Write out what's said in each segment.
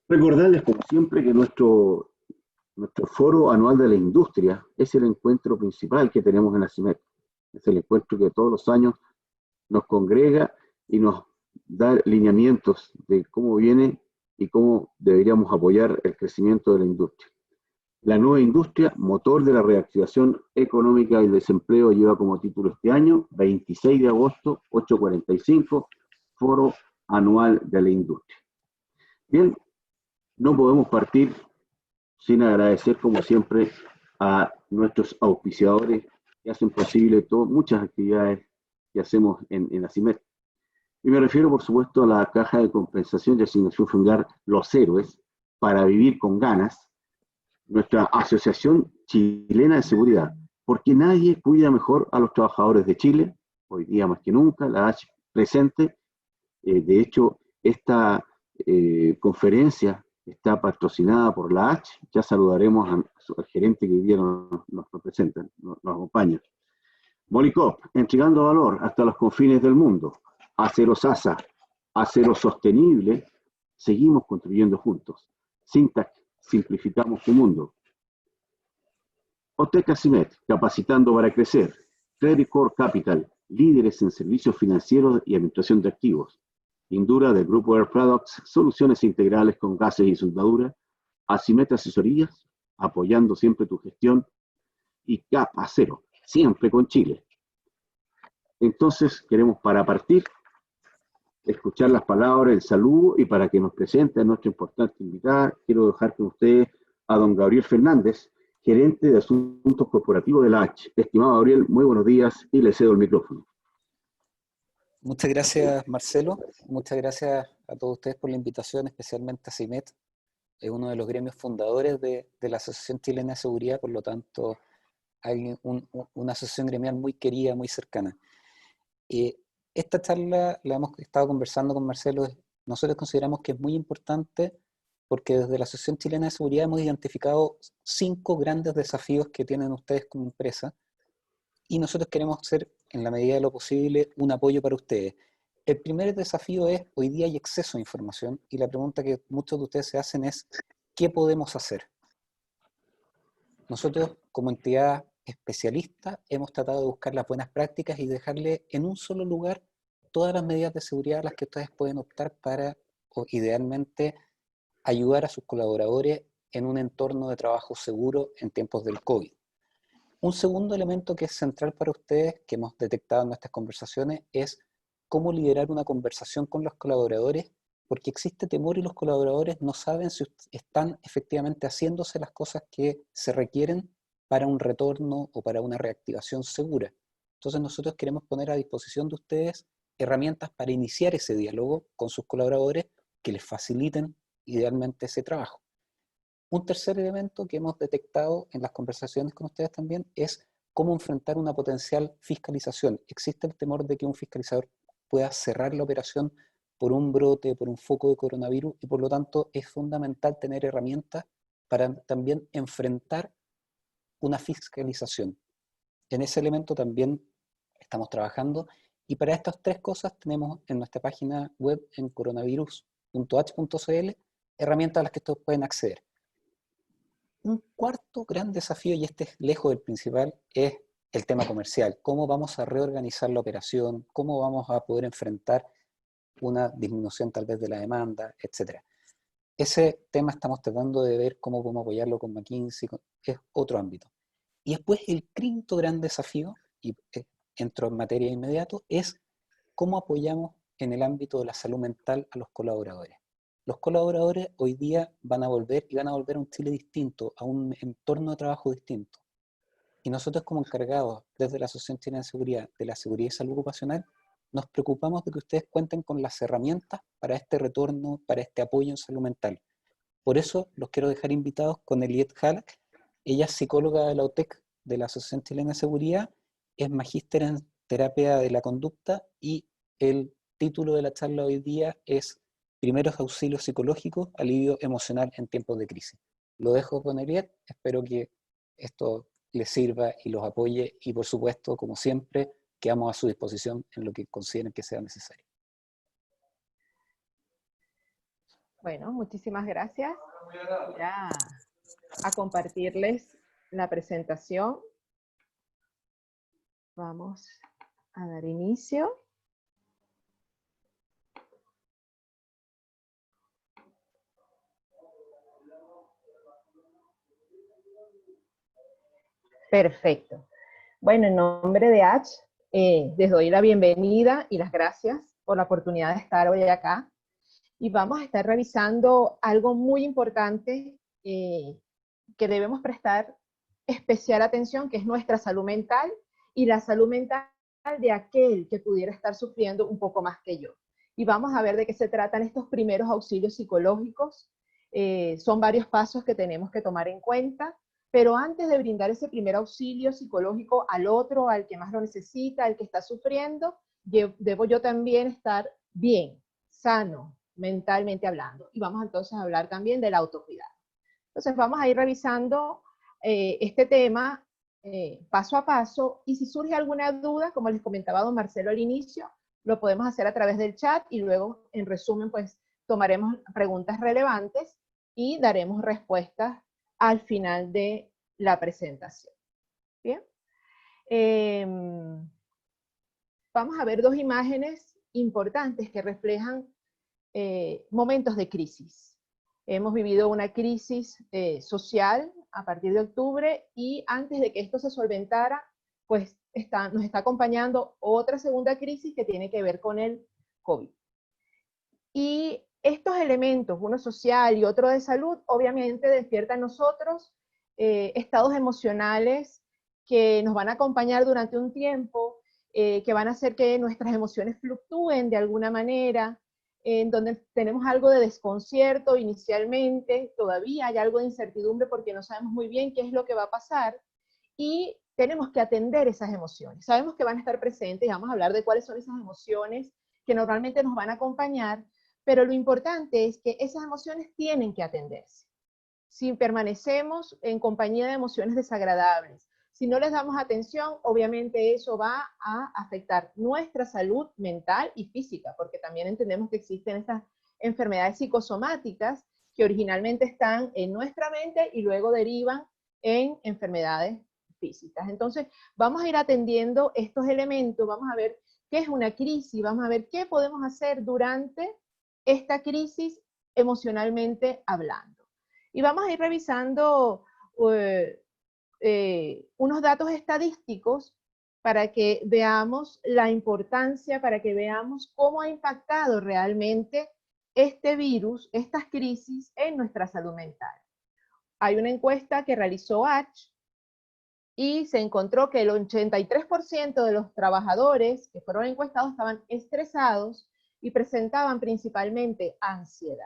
Recordarles, como siempre, que nuestro foro anual de la industria es el encuentro principal que tenemos en la CIMET. Es el encuentro que todos los años nos congrega y nos da lineamientos de cómo viene y cómo deberíamos apoyar el crecimiento de la industria. La nueva industria, motor de la reactivación económica y el desempleo, lleva como título este año, 26 de agosto, 8:45, Foro Anual de la Industria. Bien, no podemos partir sin agradecer, como siempre, a nuestros auspiciadores que hacen posible muchas actividades que hacemos en la CIMET. Y me refiero, por supuesto, a la Caja de Compensación y Asignación Familiar Los Héroes, para vivir con ganas, nuestra Asociación Chilena de Seguridad, porque nadie cuida mejor a los trabajadores de Chile, hoy día más que nunca, la H presente. De hecho, esta conferencia está patrocinada por la H. Ya saludaremos al gerente que hoy día nos representa, nos acompaña. Molicop, entregando valor hasta los confines del mundo. Acero Sasa, acero sostenible, seguimos construyendo juntos. Sintac, simplificamos tu mundo. Oteca Cimet, capacitando para crecer. Credit Core Capital, líderes en servicios financieros y administración de activos. Indura del Grupo Air Products, soluciones integrales con gases y soldaduras. Acimet Asesorías, apoyando siempre tu gestión. Y CAP Acero, siempre con Chile. Entonces, queremos para partir, escuchar las palabras, el saludo, y para que nos presente a nuestra importante invitada, quiero dejar con ustedes a don Gabriel Fernández, gerente de Asuntos Corporativos de la H. Estimado Gabriel, muy buenos días y le cedo el micrófono. Muchas gracias, Marcelo. Muchas gracias a todos ustedes por la invitación, especialmente a CIMET. Es uno de los gremios fundadores de la Asociación Chilena de Seguridad, por lo tanto, hay una asociación gremial muy querida, muy cercana. Esta charla la hemos estado conversando con Marcelo. Nosotros consideramos que es muy importante porque desde la Asociación Chilena de Seguridad hemos identificado 5 grandes desafíos que tienen ustedes como empresa y nosotros queremos ser, en la medida de lo posible, un apoyo para ustedes. El primer desafío es, hoy día hay exceso de información y la pregunta que muchos de ustedes se hacen es, ¿qué podemos hacer? Nosotros, como entidad especialista, hemos tratado de buscar las buenas prácticas y dejarle en un solo lugar todas las medidas de seguridad a las que ustedes pueden optar para, o idealmente, ayudar a sus colaboradores en un entorno de trabajo seguro en tiempos del COVID. Un segundo elemento que es central para ustedes, que hemos detectado en nuestras conversaciones, es cómo liderar una conversación con los colaboradores, porque existe temor y los colaboradores no saben si están efectivamente haciéndose las cosas que se requieren para un retorno o para una reactivación segura. Entonces nosotros queremos poner a disposición de ustedes herramientas para iniciar ese diálogo con sus colaboradores que les faciliten idealmente ese trabajo. Un tercer elemento que hemos detectado en las conversaciones con ustedes también es cómo enfrentar una potencial fiscalización. Existe el temor de que un fiscalizador pueda cerrar la operación por un brote, por un foco de coronavirus, y por lo tanto es fundamental tener herramientas para también enfrentar una fiscalización. En ese elemento también estamos trabajando, y para estas 3 cosas tenemos en nuestra página web en coronavirus.h.cl herramientas a las que todos pueden acceder. Un cuarto gran desafío, y este es lejos del principal, es el tema comercial. ¿Cómo vamos a reorganizar la operación? ¿Cómo vamos a poder enfrentar una disminución tal vez de la demanda, etcétera? Ese tema estamos tratando de ver cómo podemos apoyarlo con McKinsey, es otro ámbito. Y después el quinto gran desafío, y entro en materia inmediato, es cómo apoyamos en el ámbito de la salud mental a los colaboradores. Los colaboradores hoy día van a volver a un Chile distinto, a un entorno de trabajo distinto. Y nosotros como encargados desde la Asociación Chilena de Seguridad, de la seguridad y salud ocupacional, nos preocupamos de que ustedes cuenten con las herramientas para este retorno, para este apoyo en salud mental. Por eso los quiero dejar invitados con Eliette Halak. Ella es psicóloga de la UTEC, de la Asociación Chilena de Seguridad, es magíster en terapia de la conducta y el título de la charla hoy día es Primeros auxilios psicológicos, alivio emocional en tiempos de crisis. Lo dejo con Eliette, espero que esto les sirva y los apoye y por supuesto, como siempre, quedamos a su disposición en lo que consideren que sea necesario. Bueno, muchísimas gracias. Voy a compartirles la presentación. Vamos a dar inicio. Perfecto. Bueno, en nombre de H, les doy la bienvenida y las gracias por la oportunidad de estar hoy acá. Y vamos a estar revisando algo muy importante que debemos prestar especial atención, que es nuestra salud mental y la salud mental de aquel que pudiera estar sufriendo un poco más que yo. Y vamos a ver de qué se tratan estos primeros auxilios psicológicos. Son varios pasos que tenemos que tomar en cuenta, pero antes de brindar ese primer auxilio psicológico al otro, al que más lo necesita, al que está sufriendo, debo yo también estar bien, sano, mentalmente hablando. Y vamos entonces a hablar también del autocuidado. Entonces vamos a ir revisando este tema paso a paso, y si surge alguna duda, como les comentaba don Marcelo al inicio, lo podemos hacer a través del chat y luego, en resumen, pues tomaremos preguntas relevantes y daremos respuestas al final de la presentación. Bien. Vamos a ver dos imágenes importantes que reflejan momentos de crisis. Hemos vivido una crisis social a partir de octubre, y antes de que esto se solventara, pues nos está acompañando otra segunda crisis que tiene que ver con el COVID. Y estos elementos, uno social y otro de salud, obviamente despiertan en nosotros estados emocionales que nos van a acompañar durante un tiempo, que van a hacer que nuestras emociones fluctúen de alguna manera, en donde tenemos algo de desconcierto inicialmente, todavía hay algo de incertidumbre porque no sabemos muy bien qué es lo que va a pasar, y tenemos que atender esas emociones. Sabemos que van a estar presentes y vamos a hablar de cuáles son esas emociones que normalmente nos van a acompañar, pero lo importante es que esas emociones tienen que atenderse. Si permanecemos en compañía de emociones desagradables, si no les damos atención, obviamente eso va a afectar nuestra salud mental y física, porque también entendemos que existen estas enfermedades psicosomáticas que originalmente están en nuestra mente y luego derivan en enfermedades físicas. Entonces, vamos a ir atendiendo estos elementos, vamos a ver qué es una crisis, vamos a ver qué podemos hacer durante esta crisis emocionalmente hablando. Y vamos a ir revisando unos datos estadísticos para que veamos la importancia, para que veamos cómo ha impactado realmente este virus, estas crisis en nuestra salud mental. Hay una encuesta que realizó H y se encontró que el 83% de los trabajadores que fueron encuestados estaban estresados y presentaban principalmente ansiedad.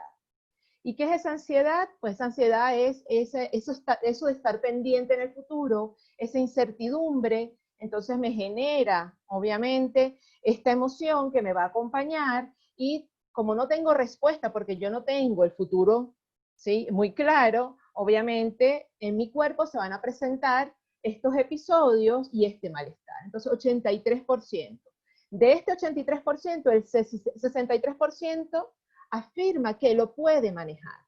¿Y qué es esa ansiedad? Pues esa ansiedad es eso de estar pendiente en el futuro, esa incertidumbre. Entonces me genera, obviamente, esta emoción que me va a acompañar, y como no tengo respuesta porque yo no tengo el futuro, ¿sí?, muy claro, obviamente en mi cuerpo se van a presentar estos episodios y este malestar. Entonces 83%. De este 83%, el 63% afirma que lo puede manejar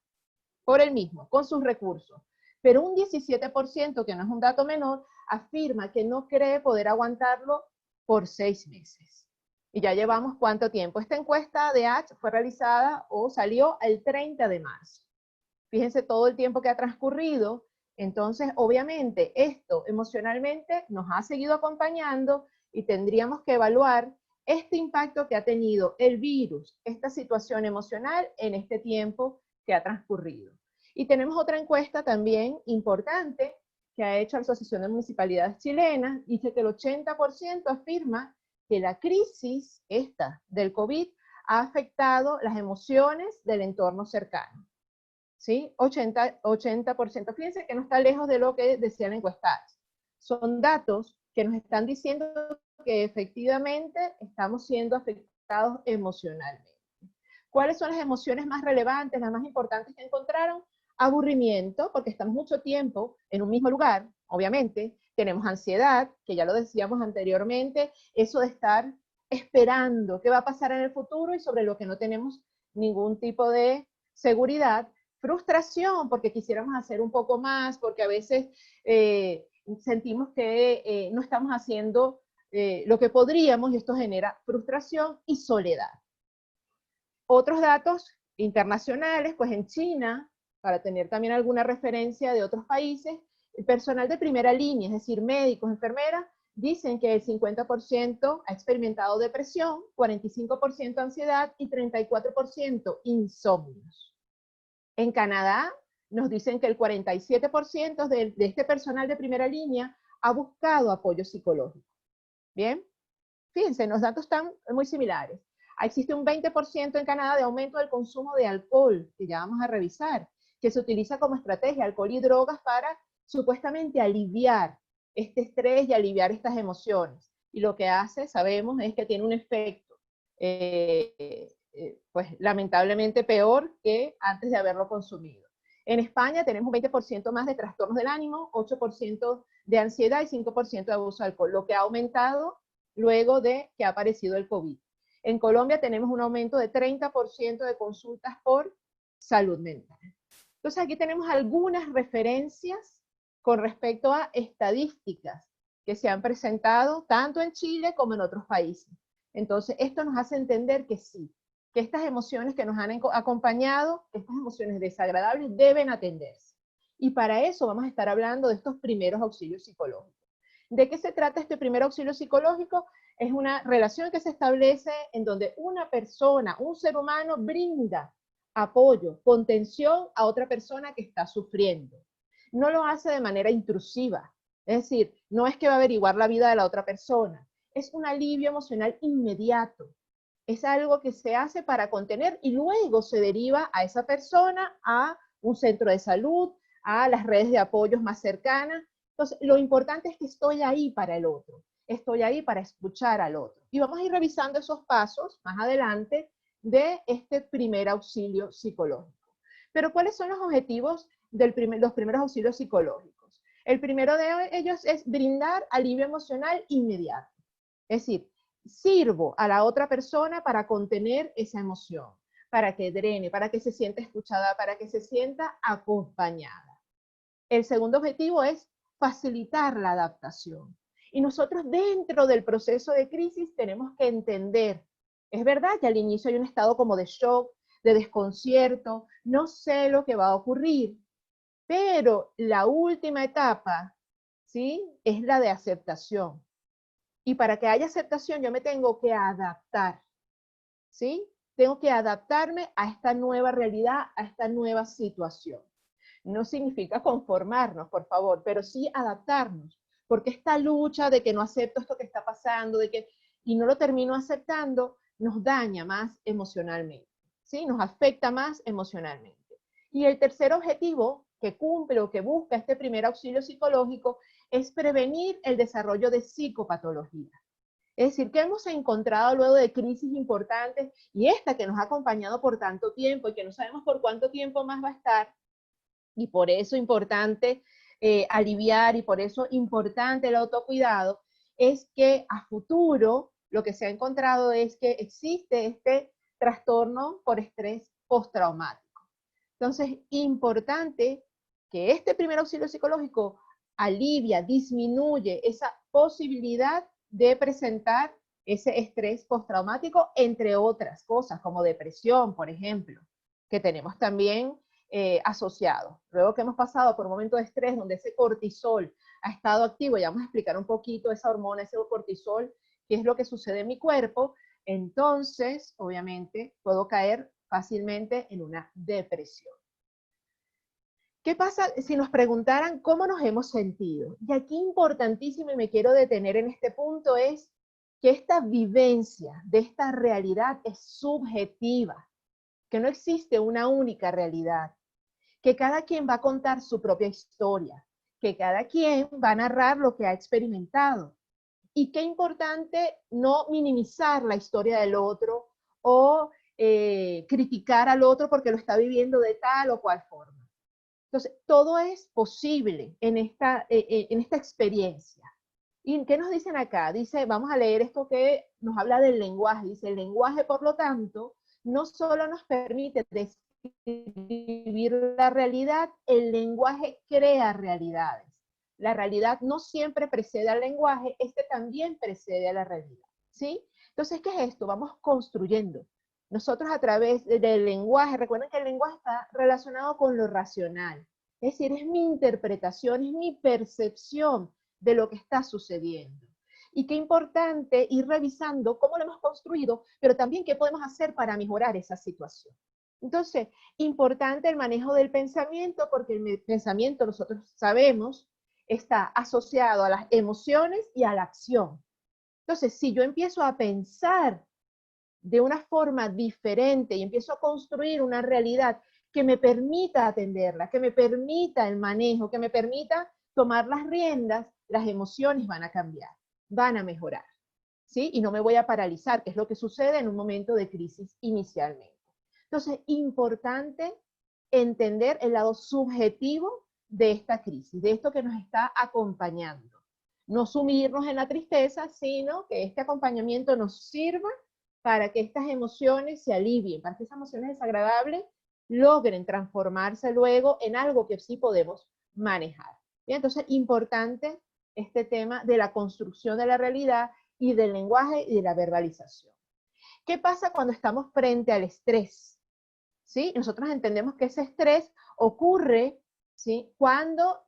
por él mismo, con sus recursos. Pero un 17%, que no es un dato menor, afirma que no cree poder aguantarlo por 6 meses. Y ya llevamos ¿cuánto tiempo? Esta encuesta de H fue realizada o salió el 30 de marzo. Fíjense todo el tiempo que ha transcurrido. Entonces, obviamente, esto emocionalmente nos ha seguido acompañando y tendríamos que evaluar este impacto que ha tenido el virus, esta situación emocional en este tiempo que ha transcurrido. Y tenemos otra encuesta también importante que ha hecho la Asociación de Municipalidades Chilenas. Dice que el 80% afirma que la crisis esta del COVID ha afectado las emociones del entorno cercano. ¿Sí? 80%. Fíjense que no está lejos de lo que decían encuestados. Son datos que nos están diciendo que efectivamente estamos siendo afectados emocionalmente. ¿Cuáles son las emociones más relevantes, las más importantes que encontraron? Aburrimiento, porque estamos mucho tiempo en un mismo lugar, obviamente. Tenemos ansiedad, que ya lo decíamos anteriormente, eso de estar esperando qué va a pasar en el futuro y sobre lo que no tenemos ningún tipo de seguridad, frustración porque quisiéramos hacer un poco más, porque a veces sentimos que no estamos haciendo lo que podríamos y esto genera frustración y soledad. Otros datos internacionales, pues en China, para tener también alguna referencia de otros países, el personal de primera línea, es decir, médicos, enfermeras, dicen que el 50% ha experimentado depresión, 45% ansiedad y 34% insomnios. En Canadá nos dicen que el 47% de este personal de primera línea ha buscado apoyo psicológico. Bien, fíjense, los datos están muy similares. Existe un 20% en Canadá de aumento del consumo de alcohol, que ya vamos a revisar, que se utiliza como estrategia, alcohol y drogas, para supuestamente aliviar este estrés y aliviar estas emociones. Y lo que hace, sabemos, es que tiene un efecto, pues lamentablemente peor que antes de haberlo consumido. En España tenemos un 20% más de trastornos del ánimo, 8% de ansiedad y 5% de abuso de alcohol, lo que ha aumentado luego de que ha aparecido el COVID. En Colombia tenemos un aumento de 30% de consultas por salud mental. Entonces aquí tenemos algunas referencias con respecto a estadísticas que se han presentado tanto en Chile como en otros países. Entonces esto nos hace entender que sí, que estas emociones que nos han acompañado, estas emociones desagradables deben atenderse. Y para eso vamos a estar hablando de estos primeros auxilios psicológicos. ¿De qué se trata este primer auxilio psicológico? Es una relación que se establece en donde una persona, un ser humano, brinda apoyo, contención a otra persona que está sufriendo. No lo hace de manera intrusiva, es decir, no es que va a averiguar la vida de la otra persona, es un alivio emocional inmediato. Es algo que se hace para contener y luego se deriva a esa persona a un centro de salud, a las redes de apoyos más cercanas. Entonces, lo importante es que estoy ahí para el otro, estoy ahí para escuchar al otro. Y vamos a ir revisando esos pasos más adelante de este primer auxilio psicológico. Pero ¿cuáles son los objetivos de los primeros auxilios psicológicos? El primero de ellos es brindar alivio emocional inmediato. Es decir, sirvo a la otra persona para contener esa emoción, para que drene, para que se sienta escuchada, para que se sienta acompañada. El segundo objetivo es facilitar la adaptación. Y nosotros dentro del proceso de crisis tenemos que entender, es verdad que al inicio hay un estado como de shock, de desconcierto, no sé lo que va a ocurrir, pero la última etapa, ¿sí?, es la de aceptación. Y para que haya aceptación yo me tengo que adaptar, ¿sí? Tengo que adaptarme a esta nueva realidad, a esta nueva situación. No significa conformarnos, por favor, pero sí adaptarnos, porque esta lucha de que no acepto esto que está pasando, y no lo termino aceptando, nos daña más emocionalmente, ¿sí? Nos afecta más emocionalmente. Y el tercer objetivo que cumple o que busca este primer auxilio psicológico es prevenir el desarrollo de psicopatología. Es decir, que hemos encontrado luego de crisis importantes y esta que nos ha acompañado por tanto tiempo y que no sabemos por cuánto tiempo más va a estar, y por eso importante aliviar y por eso importante el autocuidado, es que a futuro lo que se ha encontrado es que existe este trastorno por estrés postraumático. Entonces, importante que este primer auxilio psicológico alivia, disminuye esa posibilidad de presentar ese estrés postraumático, entre otras cosas, como depresión, por ejemplo, que tenemos también asociado. Luego que hemos pasado por un momento de estrés donde ese cortisol ha estado activo, ya vamos a explicar un poquito esa hormona, ese cortisol, qué es lo que sucede en mi cuerpo, entonces, obviamente, puedo caer fácilmente en una depresión. ¿Qué pasa si nos preguntaran cómo nos hemos sentido? Y aquí importantísimo, y me quiero detener en este punto, es que esta vivencia de esta realidad es subjetiva, que no existe una única realidad, que cada quien va a contar su propia historia, que cada quien va a narrar lo que ha experimentado. Y qué importante no minimizar la historia del otro o criticar al otro porque lo está viviendo de tal o cual forma. Entonces, todo es posible en esta experiencia. ¿Y qué nos dicen acá? Dice, vamos a leer esto que nos habla del lenguaje. Dice, el lenguaje, por lo tanto, no solo nos permite describir describir la realidad, el lenguaje crea realidades. La realidad no siempre precede al lenguaje, este también precede a la realidad, ¿sí? Entonces, ¿qué es esto? Vamos construyendo. Nosotros a través del lenguaje, recuerden que el lenguaje está relacionado con lo racional, es decir, es mi interpretación, es mi percepción de lo que está sucediendo. Y qué importante ir revisando cómo lo hemos construido, pero también qué podemos hacer para mejorar esa situación. Entonces, importante el manejo del pensamiento, porque el pensamiento, nosotros sabemos, está asociado a las emociones y a la acción. Entonces, si yo empiezo a pensar de una forma diferente y empiezo a construir una realidad que me permita atenderla, que me permita el manejo, que me permita tomar las riendas, las emociones van a cambiar, van a mejorar, ¿sí? Y no me voy a paralizar, que es lo que sucede en un momento de crisis inicialmente. Entonces, importante entender el lado subjetivo de esta crisis, de esto que nos está acompañando. No sumirnos en la tristeza, sino que este acompañamiento nos sirva para que estas emociones se alivien, para que esas emociones desagradables logren transformarse luego en algo que sí podemos manejar. Bien, entonces, importante este tema de la construcción de la realidad y del lenguaje y de la verbalización. ¿Qué pasa cuando estamos frente al estrés? ¿Sí? Nosotros entendemos que ese estrés ocurre, ¿sí?, cuando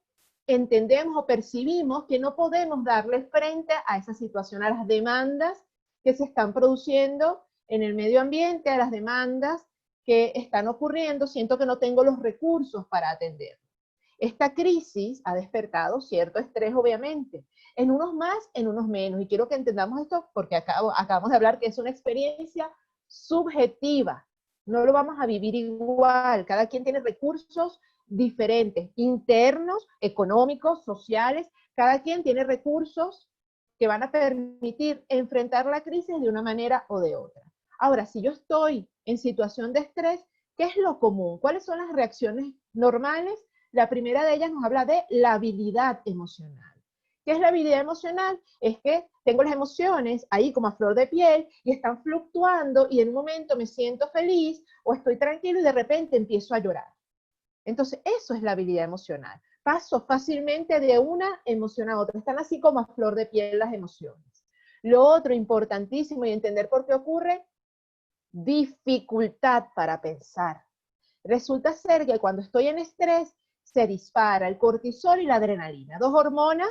entendemos o percibimos que no podemos darle frente a esa situación, a las demandas que se están produciendo en el medio ambiente, a las demandas que están ocurriendo, siento que no tengo los recursos para atender. Esta crisis ha despertado cierto estrés, obviamente, en unos más, en unos menos, y quiero que entendamos esto porque acabamos de hablar que es una experiencia subjetiva, no lo vamos a vivir igual, cada quien tiene recursos diferentes, internos, económicos, sociales, cada quien tiene recursos que van a permitir enfrentar la crisis de una manera o de otra. Ahora, si yo estoy en situación de estrés, ¿qué es lo común? ¿Cuáles son las reacciones normales? La primera de ellas nos habla de la habilidad emocional. ¿Qué es la habilidad emocional? Es que tengo las emociones ahí como a flor de piel y están fluctuando y en un momento me siento feliz o estoy tranquilo y de repente empiezo a llorar. Entonces, eso es la habilidad emocional. Paso fácilmente de una emoción a otra. Están así como a flor de piel las emociones. Lo otro importantísimo y entender por qué ocurre, dificultad para pensar. Resulta ser que cuando estoy en estrés, se dispara el cortisol y la adrenalina, dos hormonas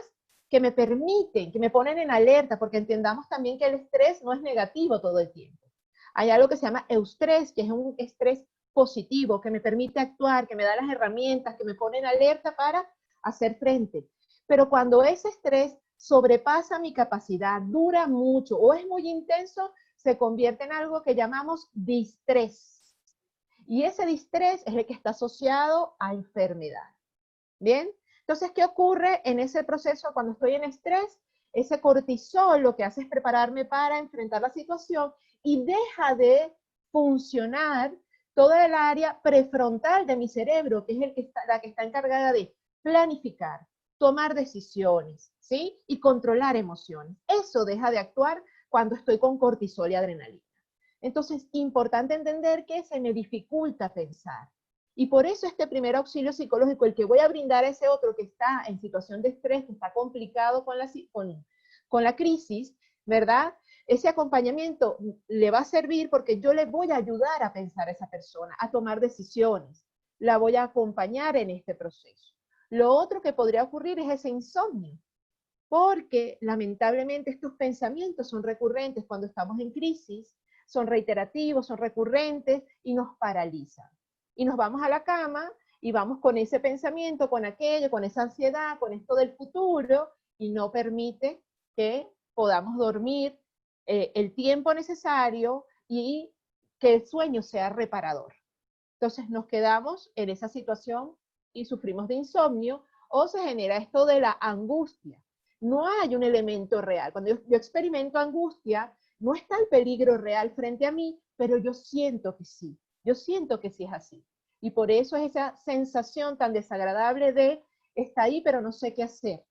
que me permiten, que me ponen en alerta, porque entendamos también que el estrés no es negativo todo el tiempo. Hay algo que se llama eustrés, que es un estrés positivo, que me permite actuar, que me da las herramientas, que me pone en alerta para hacer frente. Pero cuando ese estrés sobrepasa mi capacidad, dura mucho o es muy intenso, se convierte en algo que llamamos distrés. Y ese distrés es el que está asociado a enfermedad. ¿Bien? Entonces, ¿qué ocurre en ese proceso cuando estoy en estrés? Ese cortisol lo que hace es prepararme para enfrentar la situación y deja de funcionar toda el área prefrontal de mi cerebro, que es la que está encargada de planificar, tomar decisiones, ¿sí? Y controlar emociones. Eso deja de actuar cuando estoy con cortisol y adrenalina. Entonces, importante entender que se me dificulta pensar. Y por eso este primer auxilio psicológico, el que voy a brindar a ese otro que está en situación de estrés, que está complicado con la crisis, ¿verdad? Ese acompañamiento le va a servir porque yo le voy a ayudar a pensar a esa persona, a tomar decisiones. La voy a acompañar en este proceso. Lo otro que podría ocurrir es ese insomnio, porque lamentablemente estos pensamientos son recurrentes cuando estamos en crisis, son reiterativos, son recurrentes y nos paralizan. Y nos vamos a la cama y vamos con ese pensamiento, con aquello, con esa ansiedad, con esto del futuro y no permite que podamos dormir el tiempo necesario y que el sueño sea reparador. Entonces nos quedamos en esa situación y sufrimos de insomnio o se genera esto de la angustia. No hay un elemento real. Cuando yo experimento angustia, no está el peligro real frente a mí, pero yo siento que sí. Yo siento que sí es así. Y por eso es esa sensación tan desagradable de está ahí, pero no sé qué hacer,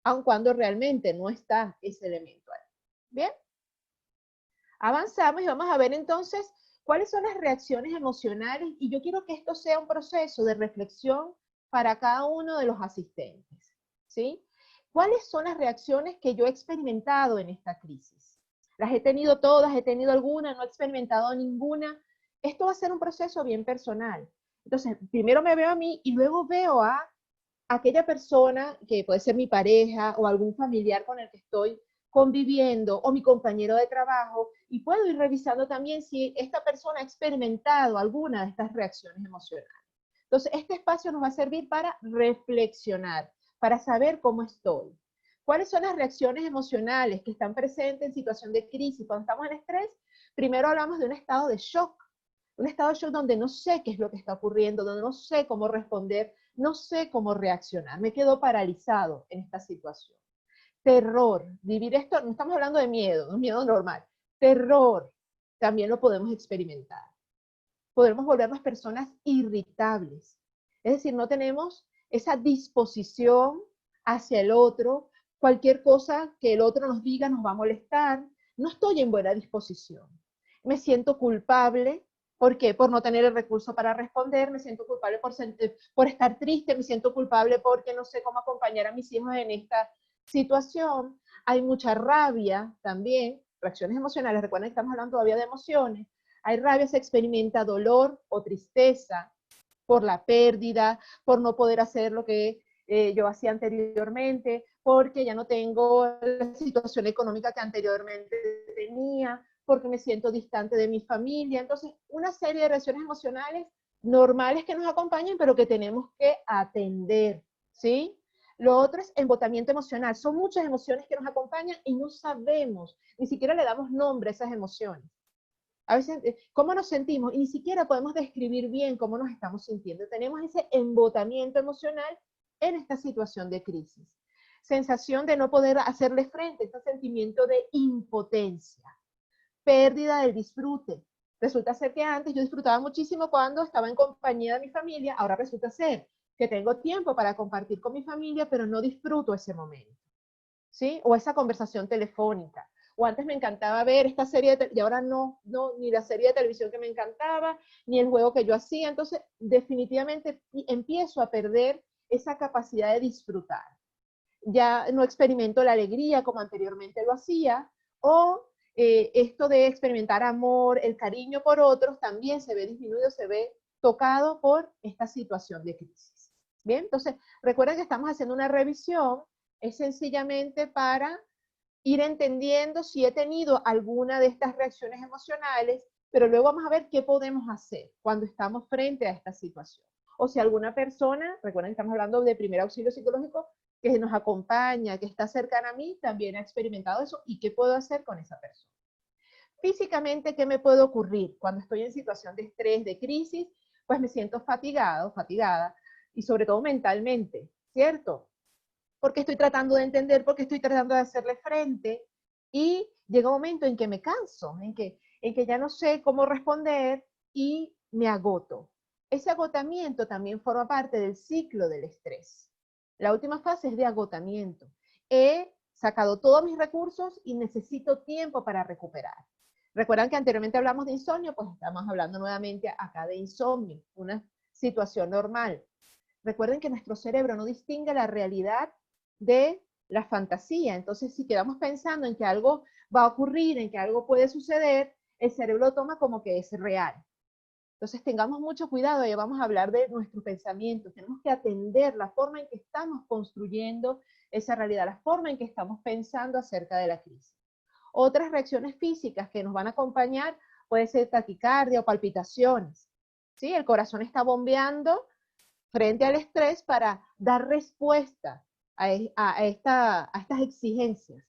aun cuando realmente no está ese elemento ahí. Bien. Avanzamos y vamos a ver entonces ¿Cuáles son las reacciones emocionales? Y yo quiero que esto sea un proceso de reflexión para cada uno de los asistentes, ¿sí? ¿Cuáles son las reacciones que yo he experimentado en esta crisis? Las he tenido todas, he tenido alguna, no he experimentado ninguna. Esto va a ser un proceso bien personal. Entonces, primero me veo a mí y luego veo a aquella persona que puede ser mi pareja o algún familiar con el que estoy conviviendo o mi compañero de trabajo, y puedo ir revisando también si esta persona ha experimentado alguna de estas reacciones emocionales. Entonces, este espacio nos va a servir para reflexionar, para saber cómo estoy. ¿Cuáles son las reacciones emocionales que están presentes en situación de crisis? Cuando estamos en estrés, primero hablamos de un estado de shock. Un estado de shock donde no sé qué es lo que está ocurriendo, donde no sé cómo responder, no sé cómo reaccionar. Me quedo paralizado en esta situación. Terror. Vivir esto, no estamos hablando de miedo, un miedo normal. Terror. También lo podemos experimentar. Podemos volvernos personas irritables. Es decir, no tenemos esa disposición hacia el otro. Cualquier cosa que el otro nos diga nos va a molestar. No estoy en buena disposición. Me siento culpable. ¿Por qué? Por no tener el recurso para responder. Me siento culpable por estar triste. Me siento culpable porque no sé cómo acompañar a mis hijos en esta situación. Hay mucha rabia también. Reacciones emocionales. Recuerden que estamos hablando todavía de emociones. Hay rabia, se experimenta dolor o tristeza por la pérdida, por no poder hacer lo que yo hacía anteriormente, porque ya no tengo la situación económica que anteriormente tenía, porque me siento distante de mi familia. Entonces, una serie de reacciones emocionales normales que nos acompañan, pero que tenemos que atender, ¿sí? Lo otro es embotamiento emocional. Son muchas emociones que nos acompañan y no sabemos, ni siquiera le damos nombre a esas emociones. A veces, ¿cómo nos sentimos? Y ni siquiera podemos describir bien cómo nos estamos sintiendo. Tenemos ese embotamiento emocional en esta situación de crisis. Sensación de no poder hacerle frente, este sentimiento de impotencia. Pérdida del disfrute. Resulta ser que antes yo disfrutaba muchísimo cuando estaba en compañía de mi familia, ahora resulta ser que tengo tiempo para compartir con mi familia, pero no disfruto ese momento, ¿sí? O esa conversación telefónica. O antes me encantaba ver esta serie y ahora no, ni la serie de televisión que me encantaba, ni el juego que yo hacía. Entonces, definitivamente empiezo a perder esa capacidad de disfrutar. Ya no experimento la alegría como anteriormente lo hacía, o esto de experimentar amor, el cariño por otros, también se ve disminuido, se ve tocado por esta situación de crisis. Bien, entonces, recuerden que estamos haciendo una revisión, es sencillamente para ir entendiendo si he tenido alguna de estas reacciones emocionales, pero luego vamos a ver qué podemos hacer cuando estamos frente a esta situación. O si alguna persona, recuerden que estamos hablando de primer auxilio psicológico, que nos acompaña, que está cercana a mí, también ha experimentado eso, y qué puedo hacer con esa persona. Físicamente, ¿qué me puede ocurrir cuando estoy en situación de estrés, de crisis? Pues me siento fatigado, fatigada, y sobre todo mentalmente, ¿cierto? Porque estoy tratando de entender, porque estoy tratando de hacerle frente, y llega un momento en que me canso, en que ya no sé cómo responder y me agoto. Ese agotamiento también forma parte del ciclo del estrés. La última fase es de agotamiento. He sacado todos mis recursos y necesito tiempo para recuperar. Recuerdan que anteriormente hablamos de insomnio, pues estamos hablando nuevamente acá de insomnio, una situación normal. Recuerden que nuestro cerebro no distingue la realidad de la fantasía. Entonces, si quedamos pensando en que algo va a ocurrir, en que algo puede suceder, el cerebro lo toma como que es real. Entonces, tengamos mucho cuidado, ya vamos a hablar de nuestros pensamientos. Tenemos que atender la forma en que estamos construyendo esa realidad, la forma en que estamos pensando acerca de la crisis. Otras reacciones físicas que nos van a acompañar puede ser taquicardia o palpitaciones. ¿Sí? El corazón está bombeando frente al estrés para dar respuesta a estas exigencias.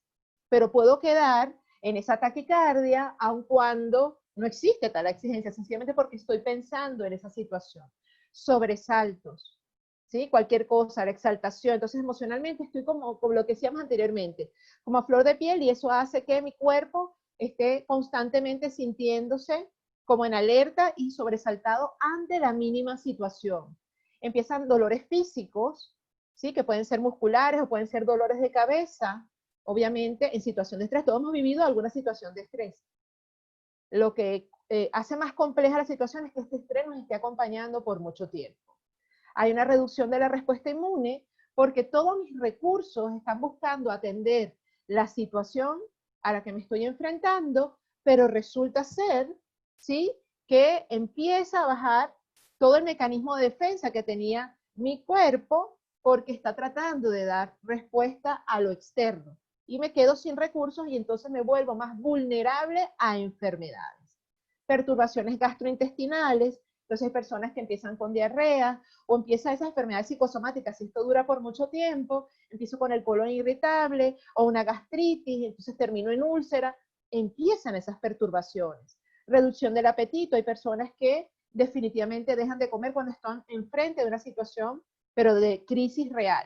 Pero puedo quedar en esa taquicardia aun cuando no existe tal exigencia, sencillamente porque estoy pensando en esa situación. Sobresaltos, ¿sí? Cualquier cosa, la exaltación. Entonces, emocionalmente estoy como lo que decíamos anteriormente, como a flor de piel, y eso hace que mi cuerpo esté constantemente sintiéndose como en alerta y sobresaltado ante la mínima situación. Empiezan dolores físicos, ¿sí? Que pueden ser musculares o pueden ser dolores de cabeza. Obviamente, en situación de estrés, todos hemos vivido alguna situación de estrés. Lo que hace más compleja la situación es que este estrés nos esté acompañando por mucho tiempo. Hay una reducción de la respuesta inmune porque todos mis recursos están buscando atender la situación a la que me estoy enfrentando, pero resulta ser, ¿sí?, que empieza a bajar todo el mecanismo de defensa que tenía mi cuerpo porque está tratando de dar respuesta a lo externo. Y me quedo sin recursos y entonces me vuelvo más vulnerable a enfermedades. Perturbaciones gastrointestinales, entonces hay personas que empiezan con diarrea o empiezan esas enfermedades psicosomáticas, si esto dura por mucho tiempo, empiezo con el colon irritable o una gastritis, entonces termino en úlcera, empiezan esas perturbaciones. Reducción del apetito, hay personas que definitivamente dejan de comer cuando están enfrente de una situación, pero de crisis real.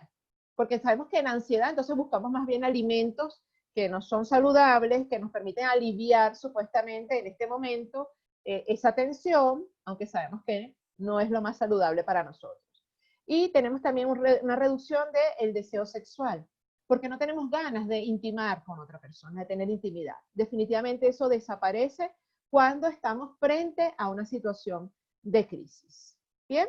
Porque sabemos que en ansiedad entonces buscamos más bien alimentos que no son saludables, que nos permiten aliviar supuestamente en este momento esa tensión, aunque sabemos que no es lo más saludable para nosotros. Y tenemos también una reducción del deseo sexual, porque no tenemos ganas de intimar con otra persona, de tener intimidad. Definitivamente eso desaparece cuando estamos frente a una situación de crisis. ¿Bien?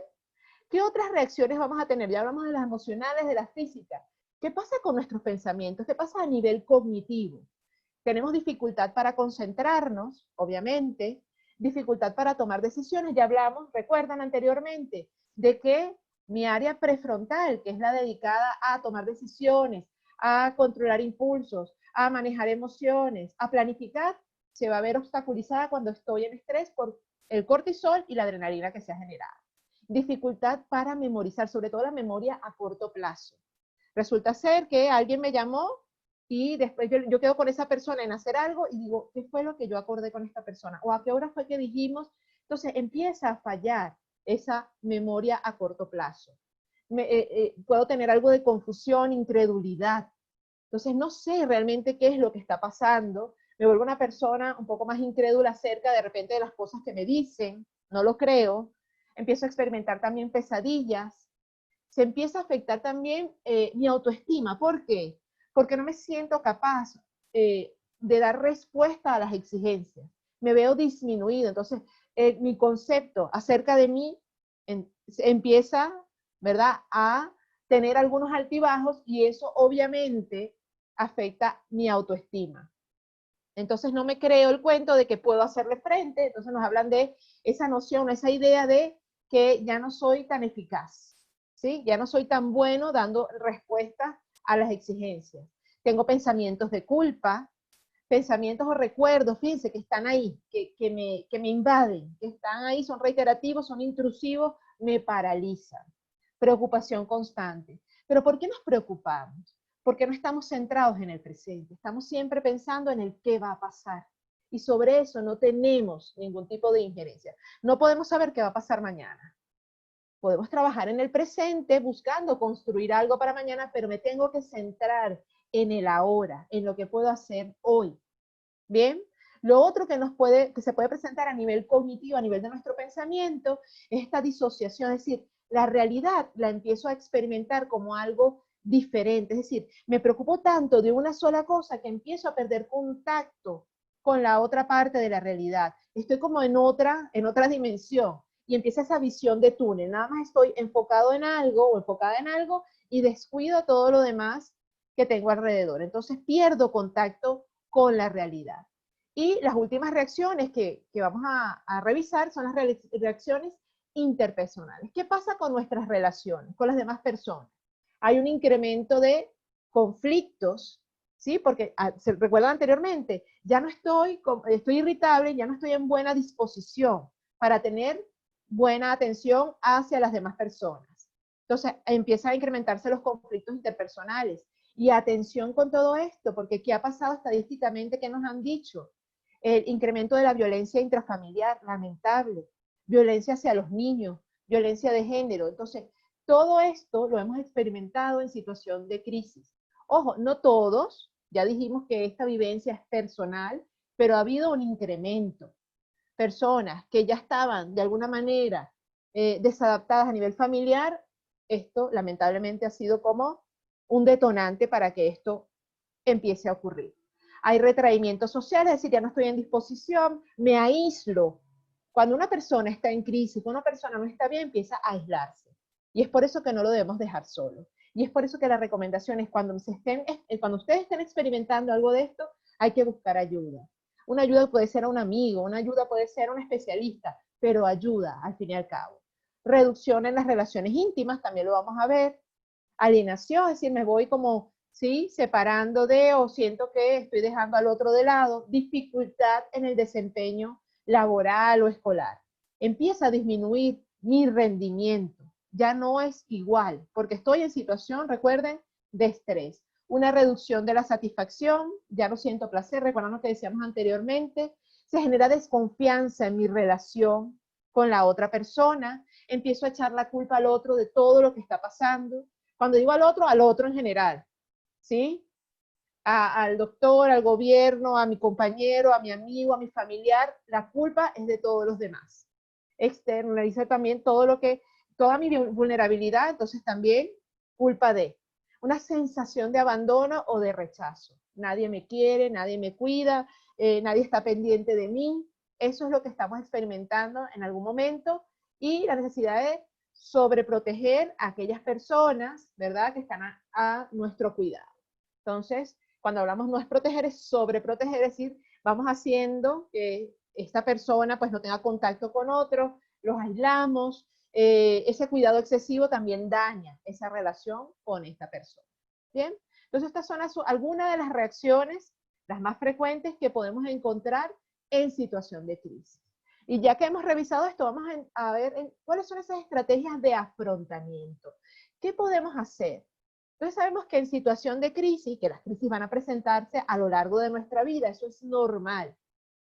¿Qué otras reacciones vamos a tener? Ya hablamos de las emocionales, de las físicas. ¿Qué pasa con nuestros pensamientos? ¿Qué pasa a nivel cognitivo? Tenemos dificultad para concentrarnos, obviamente, dificultad para tomar decisiones. Ya hablamos, recuerdan anteriormente, de que mi área prefrontal, que es la dedicada a tomar decisiones, a controlar impulsos, a manejar emociones, a planificar, se va a ver obstaculizada cuando estoy en estrés por el cortisol y la adrenalina que se ha generado. Dificultad para memorizar, sobre todo la memoria a corto plazo. Resulta ser que alguien me llamó y después yo quedo con esa persona en hacer algo y digo, ¿qué fue lo que yo acordé con esta persona? ¿O a qué hora fue que dijimos? Entonces empieza a fallar esa memoria a corto plazo. Puedo tener algo de confusión, incredulidad. Entonces no sé realmente qué es lo que está pasando. Me vuelvo una persona un poco más incrédula acerca de repente de las cosas que me dicen. No lo creo. Empiezo a experimentar también pesadillas. Se empieza a afectar también mi autoestima. ¿Por qué? Porque no me siento capaz de dar respuesta a las exigencias. Me veo disminuido. Entonces, mi concepto acerca de mí empieza, ¿verdad?, a tener algunos altibajos y eso obviamente afecta mi autoestima. Entonces no me creo el cuento de que puedo hacerle frente. Entonces nos hablan de esa noción, esa idea de que ya no soy tan eficaz, ¿sí? Ya no soy tan bueno dando respuestas a las exigencias. Tengo pensamientos de culpa, pensamientos o recuerdos, fíjense, que están ahí, que me invaden, que están ahí, son reiterativos, son intrusivos, me paralizan. Preocupación constante. ¿Pero por qué nos preocupamos? Porque no estamos centrados en el presente, estamos siempre pensando en el qué va a pasar. Y sobre eso no tenemos ningún tipo de injerencia. No podemos saber qué va a pasar mañana. Podemos trabajar en el presente buscando construir algo para mañana, pero me tengo que centrar en el ahora, en lo que puedo hacer hoy. ¿Bien? Lo otro que se puede presentar a nivel cognitivo, a nivel de nuestro pensamiento, es esta disociación, es decir, la realidad la empiezo a experimentar como algo diferente, es decir, me preocupo tanto de una sola cosa que empiezo a perder contacto con la otra parte de la realidad. Estoy como en otra dimensión y empieza esa visión de túnel. Nada más estoy enfocado en algo o enfocada en algo y descuido todo lo demás que tengo alrededor. Entonces pierdo contacto con la realidad. Y las últimas reacciones que vamos a revisar son las reacciones interpersonales. ¿Qué pasa con nuestras relaciones, con las demás personas? Hay un incremento de conflictos, ¿sí? Porque se recuerdan anteriormente, ya no estoy irritable, ya no estoy en buena disposición para tener buena atención hacia las demás personas. Entonces empiezan a incrementarse los conflictos interpersonales. Y atención con todo esto, porque ¿qué ha pasado estadísticamente? ¿Qué nos han dicho? El incremento de la violencia intrafamiliar, lamentable, violencia hacia los niños, violencia de género. Entonces, todo esto lo hemos experimentado en situación de crisis. Ojo, no todos, ya dijimos que esta vivencia es personal, pero ha habido un incremento. Personas que ya estaban de alguna manera desadaptadas a nivel familiar, esto lamentablemente ha sido como un detonante para que esto empiece a ocurrir. hay retraimiento social, es decir, ya no estoy en disposición, me aíslo. Cuando una persona está en crisis, cuando una persona no está bien, empieza a aislarse. Y es por eso que no lo debemos dejar solo. Y es por eso que la recomendación es cuando ustedes estén experimentando algo de esto, hay que buscar ayuda. Una ayuda puede ser a un amigo, una ayuda puede ser a un especialista, pero ayuda al fin y al cabo. Reducción en las relaciones íntimas, también lo vamos a ver. Alienación, es decir, me voy como, ¿sí?, separando de, o siento que estoy dejando al otro de lado. Dificultad en el desempeño laboral o escolar. Empieza a disminuir mi rendimiento. Ya no es igual, porque estoy en situación, recuerden, de estrés. Una reducción de la satisfacción, ya no siento placer, recuerdan lo que decíamos anteriormente. Se genera desconfianza en mi relación con la otra persona. Empiezo a echar la culpa al otro de todo lo que está pasando. Cuando digo al otro en general, ¿sí? Al doctor, al gobierno, a mi compañero, a mi amigo, a mi familiar, la culpa es de todos los demás. Externaliza también toda mi vulnerabilidad, entonces también culpa de. Una sensación de abandono o de rechazo. Nadie me quiere, nadie me cuida, nadie está pendiente de mí. Eso es lo que estamos experimentando en algún momento y la necesidad de sobreproteger a aquellas personas, ¿verdad?, que están a nuestro cuidado. Entonces, cuando hablamos no es proteger, es sobreproteger, es decir, vamos haciendo que esta persona pues no tenga contacto con otros, los aislamos, ese cuidado excesivo también daña esa relación con esta persona. ¿Bien? Entonces, estas son algunas de las reacciones, las más frecuentes que podemos encontrar en situación de crisis. Y ya que hemos revisado esto, vamos a ver cuáles son esas estrategias de afrontamiento. ¿Qué podemos hacer? Entonces sabemos que en situación de crisis, que las crisis van a presentarse a lo largo de nuestra vida, eso es normal.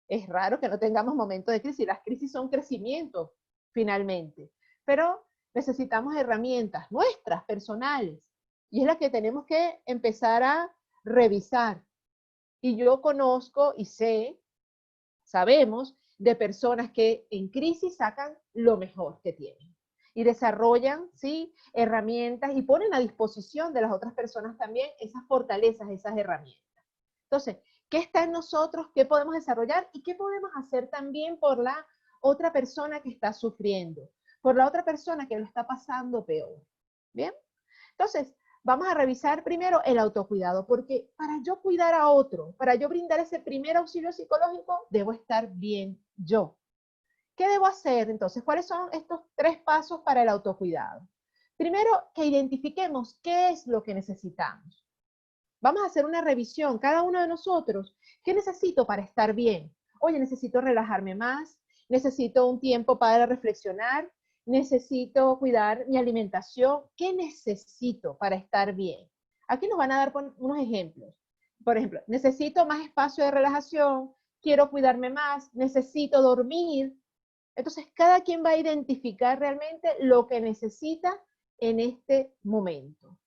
Es raro que no tengamos momentos de crisis, las crisis son crecimiento finalmente, pero necesitamos herramientas nuestras, personales, y es la que tenemos que empezar a revisar. Y yo conozco y sabemos de personas que en crisis sacan lo mejor que tienen y desarrollan, ¿sí?, herramientas y ponen a disposición de las otras personas también esas fortalezas, esas herramientas. Entonces, ¿qué está en nosotros? ¿Qué podemos desarrollar? ¿Y qué podemos hacer también por la otra persona que está sufriendo? Por la otra persona que lo está pasando peor. ¿Bien? Entonces, vamos a revisar primero el autocuidado, porque para yo cuidar a otro, para yo brindar ese primer auxilio psicológico, debo estar bien yo. ¿Qué debo hacer entonces? ¿Cuáles son estos 3 pasos para el autocuidado? Primero, que identifiquemos qué es lo que necesitamos. Vamos a hacer una revisión, cada uno de nosotros, ¿qué necesito para estar bien? Oye, necesito relajarme más, necesito un tiempo para reflexionar, necesito cuidar mi alimentación. ¿Qué necesito para estar bien? Aquí nos van a dar unos ejemplos. Por ejemplo, necesito más espacio de relajación, quiero cuidarme más, necesito dormir. Entonces, cada quien va a identificar realmente lo que necesita en este momento.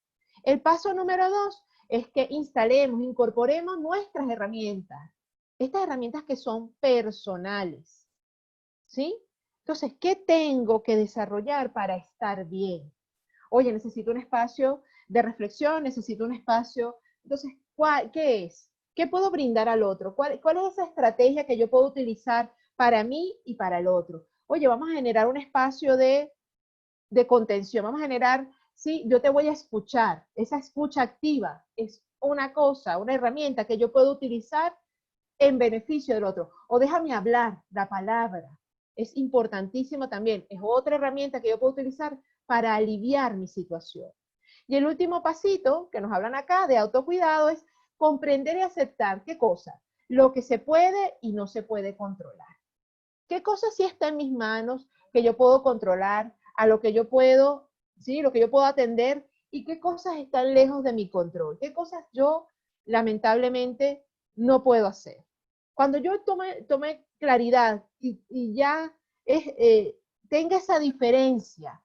El paso número 2 es que instalemos, incorporemos nuestras herramientas. Estas herramientas que son personales. ¿Sí? Entonces, ¿qué tengo que desarrollar para estar bien? Oye, necesito un espacio de reflexión, necesito un espacio. Entonces, ¿qué es? ¿Qué puedo brindar al otro? ¿Cuál es esa estrategia que yo puedo utilizar para mí y para el otro? Oye, vamos a generar un espacio de contención, vamos a generar, sí, yo te voy a escuchar. Esa escucha activa es una cosa, una herramienta que yo puedo utilizar en beneficio del otro. O déjame hablar, la palabra. Es importantísimo también. Es otra herramienta que yo puedo utilizar para aliviar mi situación. Y el último pasito que nos hablan acá de autocuidado es comprender y aceptar, ¿qué cosa? Lo que se puede y no se puede controlar. ¿Qué cosa sí está en mis manos que yo puedo controlar, a lo que yo puedo, ¿sí?, lo que yo puedo atender, y qué cosas están lejos de mi control? ¿Qué cosas yo lamentablemente no puedo hacer? Cuando yo tome claridad y ya tenga esa diferencia,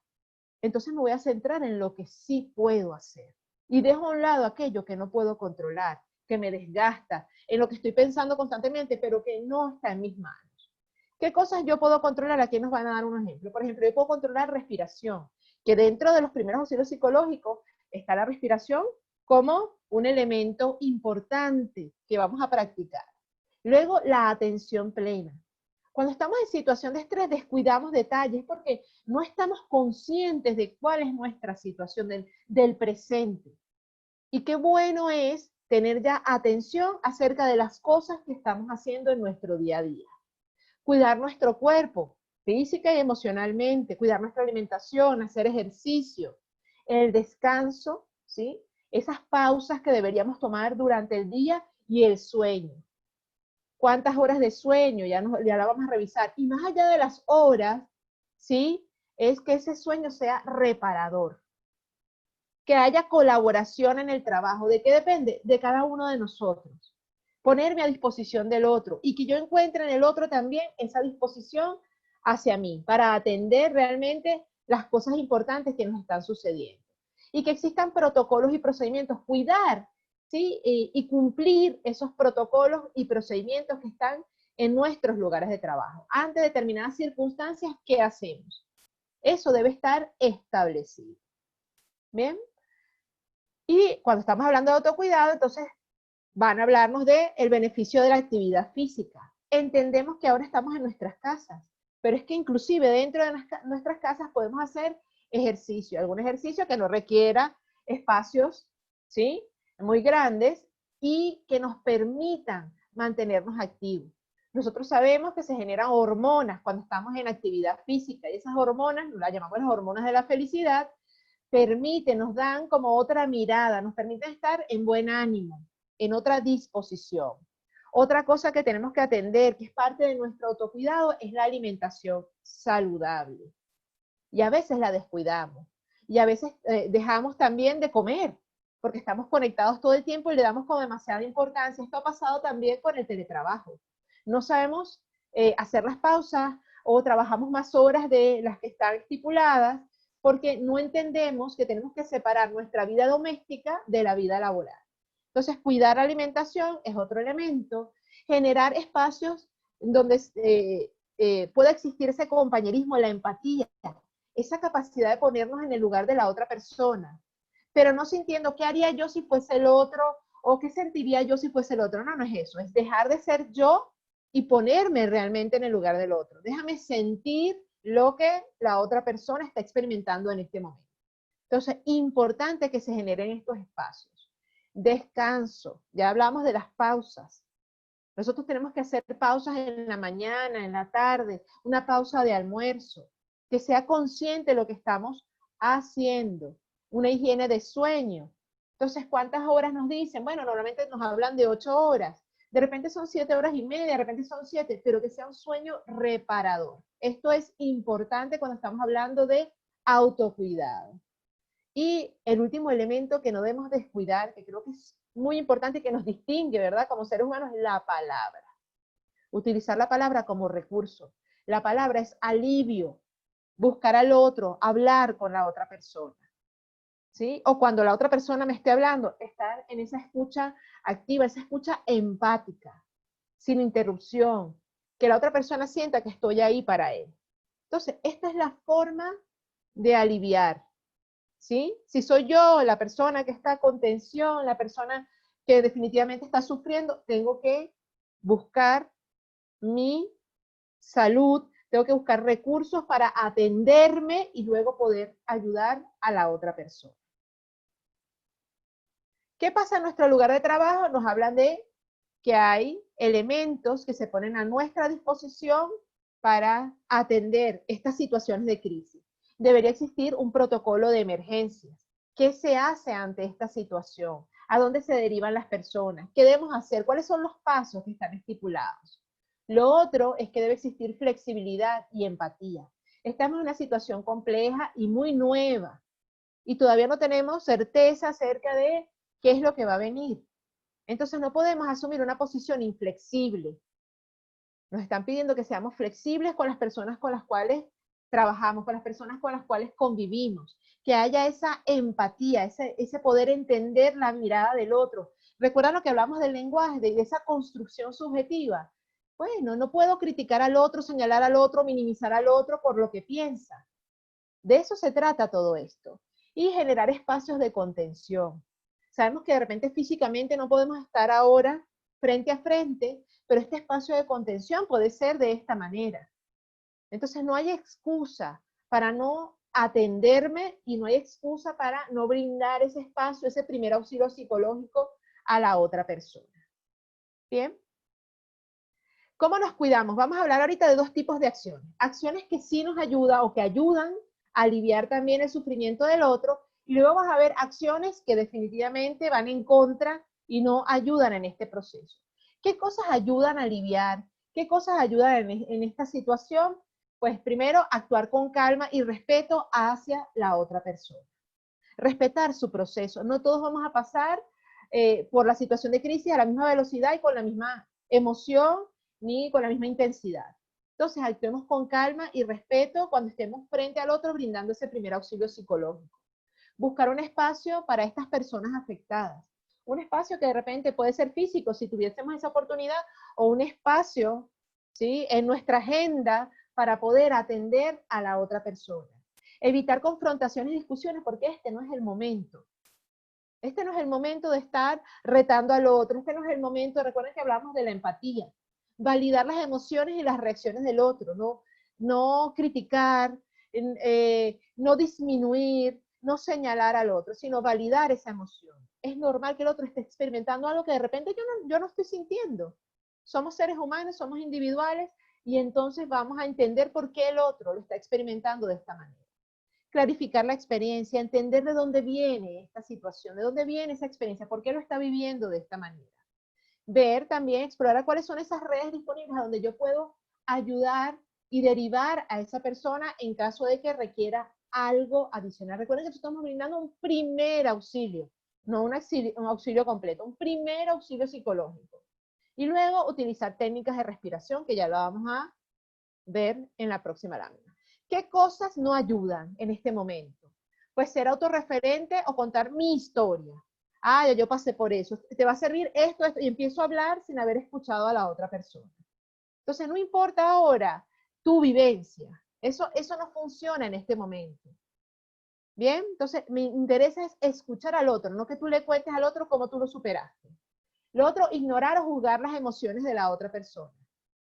entonces me voy a centrar en lo que sí puedo hacer. Y dejo a un lado aquello que no puedo controlar, que me desgasta, en lo que estoy pensando constantemente, pero que no está en mis manos. ¿Qué cosas yo puedo controlar? Aquí nos van a dar un ejemplo. Por ejemplo, yo puedo controlar respiración, que dentro de los primeros auxilios psicológicos está la respiración como un elemento importante que vamos a practicar. Luego, la atención plena. Cuando estamos en situación de estrés, descuidamos detalles porque no estamos conscientes de cuál es nuestra situación del presente. Y qué bueno es tener ya atención acerca de las cosas que estamos haciendo en nuestro día a día. Cuidar nuestro cuerpo, física y emocionalmente, cuidar nuestra alimentación, hacer ejercicio, el descanso, ¿sí? Esas pausas que deberíamos tomar durante el día y el sueño. ¿Cuántas horas de sueño? Ya la vamos a revisar. Y más allá de las horas, ¿sí? Es que ese sueño sea reparador. Que haya colaboración en el trabajo. ¿De qué depende? De cada uno de nosotros. Ponerme a disposición del otro y que yo encuentre en el otro también esa disposición hacia mí para atender realmente las cosas importantes que nos están sucediendo. Y que existan protocolos y procedimientos. Cuidar, ¿sí? Y cumplir esos protocolos y procedimientos que están en nuestros lugares de trabajo. Ante determinadas circunstancias, ¿qué hacemos? Eso debe estar establecido. ¿Bien? Y cuando estamos hablando de autocuidado, entonces van a hablarnos del beneficio de la actividad física. Entendemos que ahora estamos en nuestras casas, pero es que inclusive dentro de nuestras casas podemos hacer ejercicio, algún ejercicio que no requiera espacios, ¿sí? Muy grandes y que nos permitan mantenernos activos. Nosotros sabemos que se generan hormonas cuando estamos en actividad física y esas hormonas, las llamamos las hormonas de la felicidad, nos dan como otra mirada, nos permiten estar en buen ánimo, en otra disposición. Otra cosa que tenemos que atender, que es parte de nuestro autocuidado, es la alimentación saludable. Y a veces la descuidamos. Y a veces dejamos también de comer, porque estamos conectados todo el tiempo y le damos con demasiada importancia. Esto ha pasado también con el teletrabajo. No sabemos hacer las pausas o trabajamos más horas de las que están estipuladas porque no entendemos que tenemos que separar nuestra vida doméstica de la vida laboral. Entonces, cuidar la alimentación es otro elemento. Generar espacios donde pueda existir ese compañerismo, la empatía, esa capacidad de ponernos en el lugar de la otra persona, pero no sintiendo qué haría yo si fuese el otro o qué sentiría yo si fuese el otro. No, no es eso, es dejar de ser yo y ponerme realmente en el lugar del otro. Déjame sentir lo que la otra persona está experimentando en este momento. Entonces, importante que se generen estos espacios. Descanso, ya hablamos de las pausas. Nosotros tenemos que hacer pausas en la mañana, en la tarde, una pausa de almuerzo, que sea consciente de lo que estamos haciendo, una higiene de sueño. Entonces, ¿cuántas horas nos dicen? Bueno, normalmente nos hablan de 8 horas, de repente son 7 horas y media, de repente son 7, pero que sea un sueño reparador. Esto es importante cuando estamos hablando de autocuidado. Y el último elemento que no debemos descuidar, que creo que es muy importante y que nos distingue, ¿verdad? Como seres humanos, es la palabra. Utilizar la palabra como recurso. La palabra es alivio, buscar al otro, hablar con la otra persona. ¿Sí? O cuando la otra persona me esté hablando, estar en esa escucha activa, esa escucha empática, sin interrupción, que la otra persona sienta que estoy ahí para él. Entonces, esta es la forma de aliviar. ¿Sí? Si soy yo la persona que está con tensión, la persona que definitivamente está sufriendo, tengo que buscar mi salud, tengo que buscar recursos para atenderme y luego poder ayudar a la otra persona. ¿Qué pasa en nuestro lugar de trabajo? Nos hablan de que hay elementos que se ponen a nuestra disposición para atender estas situaciones de crisis. Debería existir un protocolo de emergencias. ¿Qué se hace ante esta situación? ¿A dónde se derivan las personas? ¿Qué debemos hacer? ¿Cuáles son los pasos que están estipulados? Lo otro es que debe existir flexibilidad y empatía. Estamos en una situación compleja y muy nueva y todavía no tenemos certeza acerca de qué es lo que va a venir. Entonces no podemos asumir una posición inflexible. Nos están pidiendo que seamos flexibles con las personas con las cuales trabajamos, con las personas con las cuales convivimos, que haya esa empatía, ese poder entender la mirada del otro. ¿Recuerdan lo que hablamos del lenguaje, de esa construcción subjetiva? Bueno, no puedo criticar al otro, señalar al otro, minimizar al otro por lo que piensa. De eso se trata todo esto. Y generar espacios de contención. Sabemos que de repente físicamente no podemos estar ahora frente a frente, pero este espacio de contención puede ser de esta manera. Entonces no hay excusa para no atenderme y no hay excusa para no brindar ese espacio, ese primer auxilio psicológico a la otra persona. ¿Bien? ¿Cómo nos cuidamos? Vamos a hablar ahorita de dos tipos de acciones. Acciones que sí nos ayudan o que ayudan a aliviar también el sufrimiento del otro, y luego vamos a ver acciones que definitivamente van en contra y no ayudan en este proceso. ¿Qué cosas ayudan a aliviar? ¿Qué cosas ayudan en esta situación? Pues primero, actuar con calma y respeto hacia la otra persona. Respetar su proceso. No todos vamos a pasar por la situación de crisis a la misma velocidad y con la misma emoción ni con la misma intensidad. Entonces, actuemos con calma y respeto cuando estemos frente al otro brindando ese primer auxilio psicológico. Buscar un espacio para estas personas afectadas. Un espacio que de repente puede ser físico, si tuviésemos esa oportunidad, o un espacio, ¿sí?, en nuestra agenda para poder atender a la otra persona. Evitar confrontaciones y discusiones porque este no es el momento. Este no es el momento de estar retando al otro. Este no es el momento, recuerden que hablamos de la empatía. Validar las emociones y las reacciones del otro, no criticar, no disminuir, no señalar al otro, sino validar esa emoción. Es normal que el otro esté experimentando algo que de repente yo no estoy sintiendo. Somos seres humanos, somos individuales, y entonces vamos a entender por qué el otro lo está experimentando de esta manera. Clarificar la experiencia, entender de dónde viene esta situación, de dónde viene esa experiencia, por qué lo está viviendo de esta manera. Ver también, explorar cuáles son esas redes disponibles a donde yo puedo ayudar y derivar a esa persona en caso de que requiera algo adicional. Recuerden que estamos brindando un primer auxilio, no un auxilio completo, un primer auxilio psicológico. Y luego utilizar técnicas de respiración, que ya lo vamos a ver en la próxima lámina. ¿Qué cosas no ayudan en este momento? Pues ser autorreferente o contar mi historia. Ah, yo pasé por eso. Te va a servir esto, y empiezo a hablar sin haber escuchado a la otra persona. Entonces, no importa ahora tu vivencia. Eso no funciona en este momento. Bien, entonces mi interés es escuchar al otro, no que tú le cuentes al otro cómo tú lo superaste. Lo otro, ignorar o juzgar las emociones de la otra persona.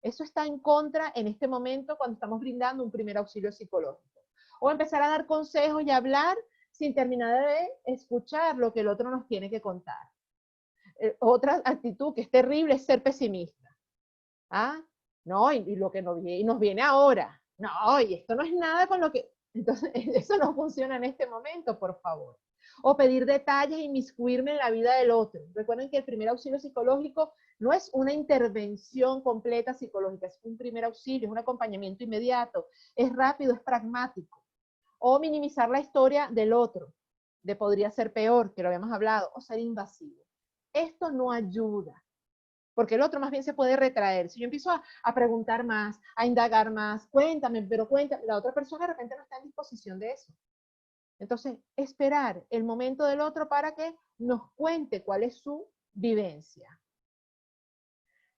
Eso está en contra en este momento cuando estamos brindando un primer auxilio psicológico. O empezar a dar consejos y hablar sin terminar de escuchar lo que el otro nos tiene que contar. Otra actitud que es terrible es ser pesimista. ¿Ah? No, y lo que nos viene ahora. No, y esto no es nada con lo que... Entonces, eso no funciona en este momento, por favor. O pedir detalles e inmiscuirme en la vida del otro. Recuerden que el primer auxilio psicológico no es una intervención completa psicológica, es un primer auxilio, es un acompañamiento inmediato, es rápido, es pragmático. O minimizar la historia del otro, de podría ser peor, que lo habíamos hablado, o ser invasivo. Esto no ayuda, porque el otro más bien se puede retraer. Si yo empiezo a preguntar más, a indagar más, cuéntame, la otra persona de repente no está en disposición de eso. Entonces, esperar el momento del otro para que nos cuente cuál es su vivencia.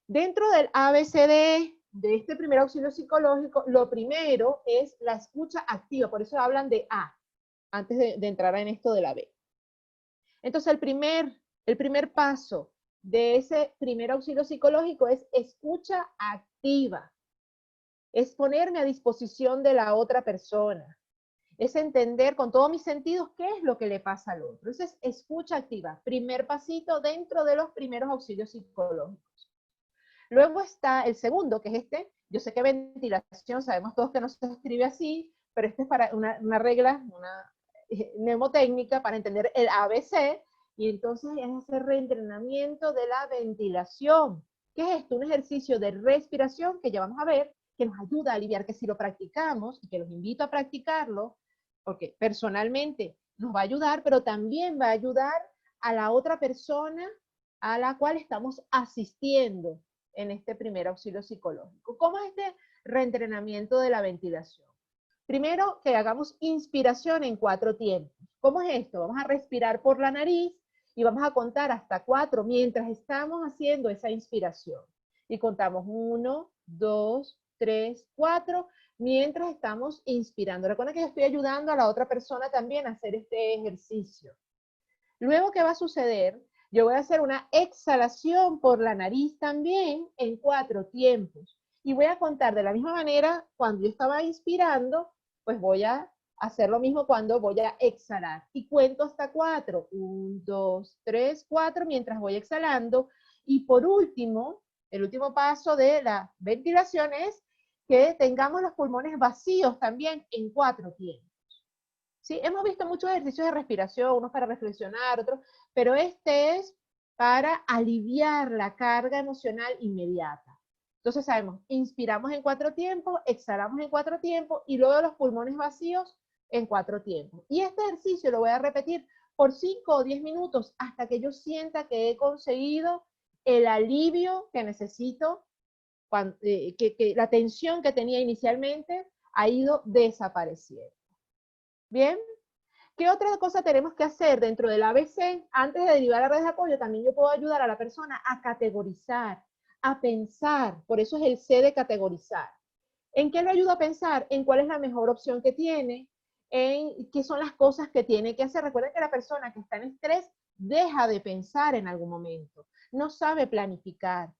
Dentro del ABCD, de este primer auxilio psicológico, lo primero es la escucha activa, por eso hablan de A, antes de entrar en esto de la B. Entonces, el primer paso de ese primer auxilio psicológico es escucha activa. Es ponerme a disposición de la otra persona. Es entender con todos mis sentidos qué es lo que le pasa al otro. Esa es escucha activa, primer pasito dentro de los primeros auxilios psicológicos. Luego está el segundo, que es este. Yo sé que ventilación, sabemos todos que no se escribe así, pero este es para una regla, una mnemotécnica para entender el ABC, y entonces es ese reentrenamiento de la ventilación. ¿Qué es esto? Un ejercicio de respiración que ya vamos a ver, que nos ayuda a aliviar, que si lo practicamos, y que los invito a practicarlo, porque personalmente nos va a ayudar, pero también va a ayudar a la otra persona a la cual estamos asistiendo en este primer auxilio psicológico. ¿Cómo es este reentrenamiento de la ventilación? Primero, que hagamos inspiración en 4 tiempos. ¿Cómo es esto? Vamos a respirar por la nariz y vamos a contar hasta 4 mientras estamos haciendo esa inspiración. Y contamos 1, 2, 3, 4, mientras estamos inspirando. Recuerda que yo estoy ayudando a la otra persona también a hacer este ejercicio. Luego, ¿qué va a suceder? Yo voy a hacer una exhalación por la nariz también en 4 tiempos. Y voy a contar de la misma manera, cuando yo estaba inspirando, pues voy a hacer lo mismo cuando voy a exhalar. Y cuento hasta 4. 1, 2, 3, 4, mientras voy exhalando. Y por último, el último paso de la ventilación es que tengamos los pulmones vacíos también en 4 tiempos. ¿Sí? Hemos visto muchos ejercicios de respiración, unos para reflexionar, otros, pero este es para aliviar la carga emocional inmediata. Entonces sabemos, inspiramos en 4 tiempos, exhalamos en 4 tiempos y luego los pulmones vacíos en 4 tiempos. Y este ejercicio lo voy a repetir por 5 o 10 minutos hasta que yo sienta que he conseguido el alivio que necesito, que la tensión que tenía inicialmente ha ido desapareciendo. Bien, ¿qué otra cosa tenemos que hacer dentro del ABC? Antes de derivar a redes de apoyo, también yo puedo ayudar a la persona a categorizar, a pensar, por eso es el C de categorizar. ¿En qué le ayudo a pensar? En cuál es la mejor opción que tiene, en qué son las cosas que tiene que hacer. Recuerden que la persona que está en estrés deja de pensar en algún momento, no sabe planificar,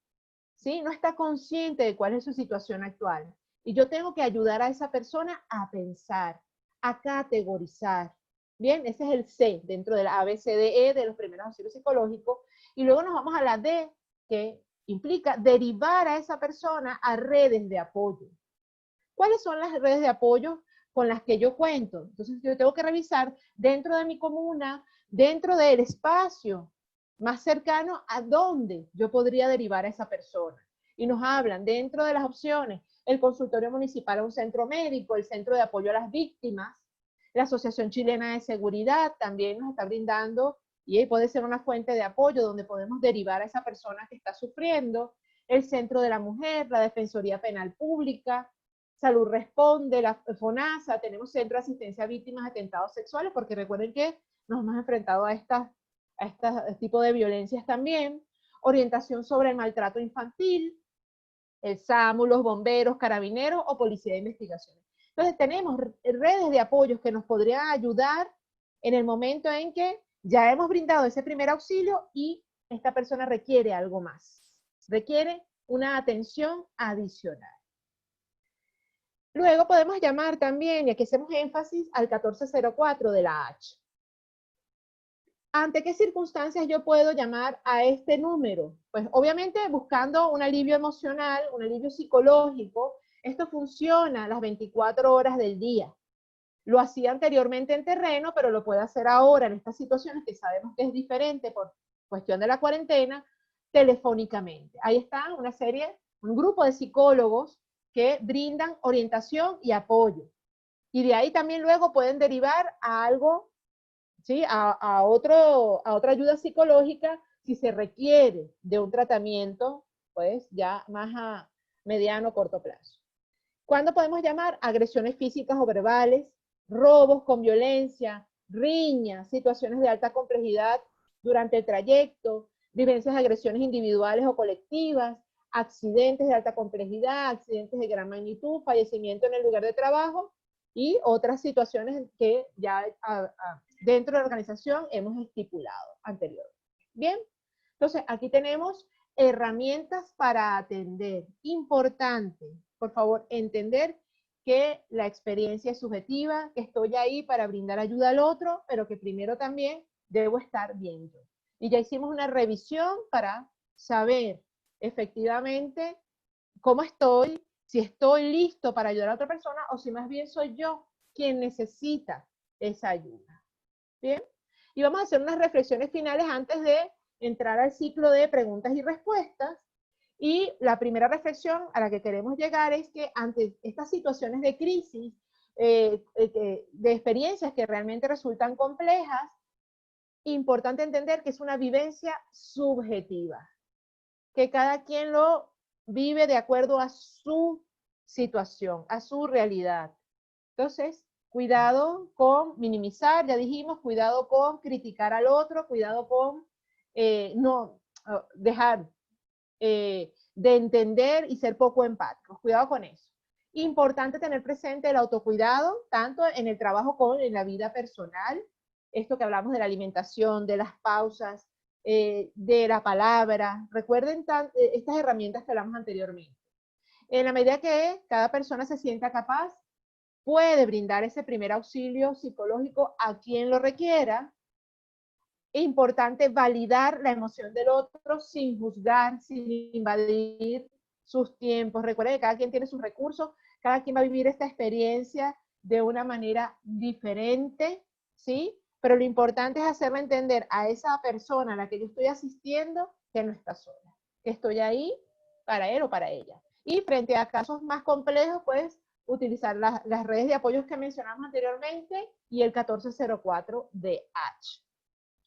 ¿sí? No está consciente de cuál es su situación actual. Y yo tengo que ayudar a esa persona a pensar, a categorizar. Bien, ese es el C dentro de la ABCDE de los primeros auxilios psicológicos. Y luego nos vamos a la D, que implica derivar a esa persona a redes de apoyo. ¿Cuáles son las redes de apoyo con las que yo cuento? Entonces yo tengo que revisar dentro de mi comuna, dentro del espacio más cercano a dónde yo podría derivar a esa persona. Y nos hablan dentro de las opciones, el consultorio municipal, un centro médico, el centro de apoyo a las víctimas, la Asociación Chilena de Seguridad también nos está brindando y puede ser una fuente de apoyo donde podemos derivar a esa persona que está sufriendo, el Centro de la Mujer, la Defensoría Penal Pública, Salud Responde, la FONASA, tenemos Centro de Asistencia a Víctimas de Atentados Sexuales, porque recuerden que nos hemos enfrentado a este tipo de violencias también, orientación sobre el maltrato infantil, el SAMU, los bomberos, carabineros o policía de investigación. Entonces tenemos redes de apoyos que nos podrían ayudar en el momento en que ya hemos brindado ese primer auxilio y esta persona requiere algo más, requiere una atención adicional. Luego podemos llamar también, y aquí hacemos énfasis, al 1404 de la H. ¿Ante qué circunstancias yo puedo llamar a este número? Pues obviamente buscando un alivio emocional, un alivio psicológico. Esto funciona las 24 horas del día. Lo hacía anteriormente en terreno, pero lo puede hacer ahora en estas situaciones que sabemos que es diferente por cuestión de la cuarentena, telefónicamente. Ahí está una serie, un grupo de psicólogos que brindan orientación y apoyo. Y de ahí también luego pueden derivar a algo, ¿sí? a otra ayuda psicológica si se requiere de un tratamiento, pues ya más a mediano o corto plazo. ¿Cuándo podemos llamar? Agresiones físicas o verbales, robos con violencia, riñas, situaciones de alta complejidad durante el trayecto, vivencias de agresiones individuales o colectivas, accidentes de alta complejidad, accidentes de gran magnitud, fallecimiento en el lugar de trabajo y otras situaciones que ya dentro de la organización hemos estipulado anteriormente. Bien, entonces aquí tenemos herramientas para atender. Importante, por favor, entender que la experiencia es subjetiva, que estoy ahí para brindar ayuda al otro, pero que primero también debo estar bien yo. Y ya hicimos una revisión para saber efectivamente cómo estoy, si estoy listo para ayudar a otra persona o si más bien soy yo quien necesita esa ayuda. ¿Bien? Y vamos a hacer unas reflexiones finales antes de entrar al ciclo de preguntas y respuestas. Y la primera reflexión a la que queremos llegar es que ante estas situaciones de crisis, de experiencias que realmente resultan complejas, importante entender que es una vivencia subjetiva, que cada quien lo vive de acuerdo a su situación, a su realidad. Entonces, cuidado con minimizar, ya dijimos, cuidado con criticar al otro, cuidado con no dejar de entender y ser poco empáticos. Cuidado con eso. Importante tener presente el autocuidado, tanto en el trabajo como en la vida personal. esto que hablamos de la alimentación, de las pausas, de la palabra. Recuerden estas herramientas que hablamos anteriormente. En la medida que cada persona se sienta capaz, puede brindar ese primer auxilio psicológico a quien lo requiera. Es importante validar la emoción del otro sin juzgar, sin invadir sus tiempos. Recuerden que cada quien tiene sus recursos, cada quien va a vivir esta experiencia de una manera diferente, ¿sí? Pero lo importante es hacerle entender a esa persona a la que yo estoy asistiendo que no está sola, que estoy ahí para él o para ella. Y frente a casos más complejos, pues utilizar las redes de apoyos que mencionamos anteriormente y el 1404DH.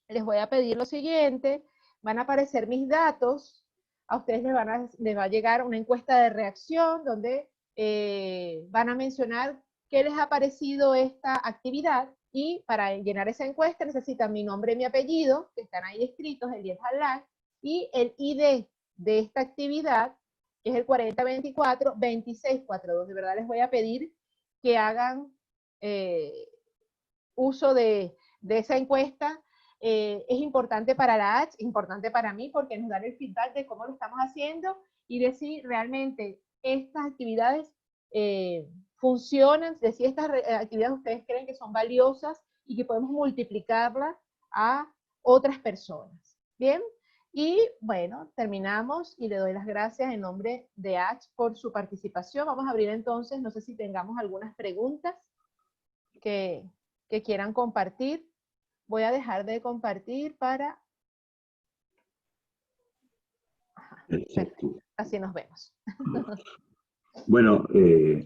Les voy a pedir lo siguiente, van a aparecer mis datos, a ustedes les va a llegar una encuesta de reacción donde van a mencionar qué les ha parecido esta actividad, y para llenar esa encuesta necesitan mi nombre y mi apellido, que están ahí escritos, Eliet Halak, y el ID de esta actividad, que es el 4024-2642. De verdad les voy a pedir que hagan uso de esa encuesta. Es importante para la H, importante para mí, porque nos dan el feedback de cómo lo estamos haciendo y de si realmente estas actividades funcionan, de si estas actividades ustedes creen que son valiosas y que podemos multiplicarlas a otras personas. ¿Bien? Y bueno, terminamos y le doy las gracias en nombre de H por su participación. Vamos a abrir entonces, no sé si tengamos algunas preguntas que quieran compartir. Voy a dejar de compartir para... Perfecto. Así nos vemos. Bueno,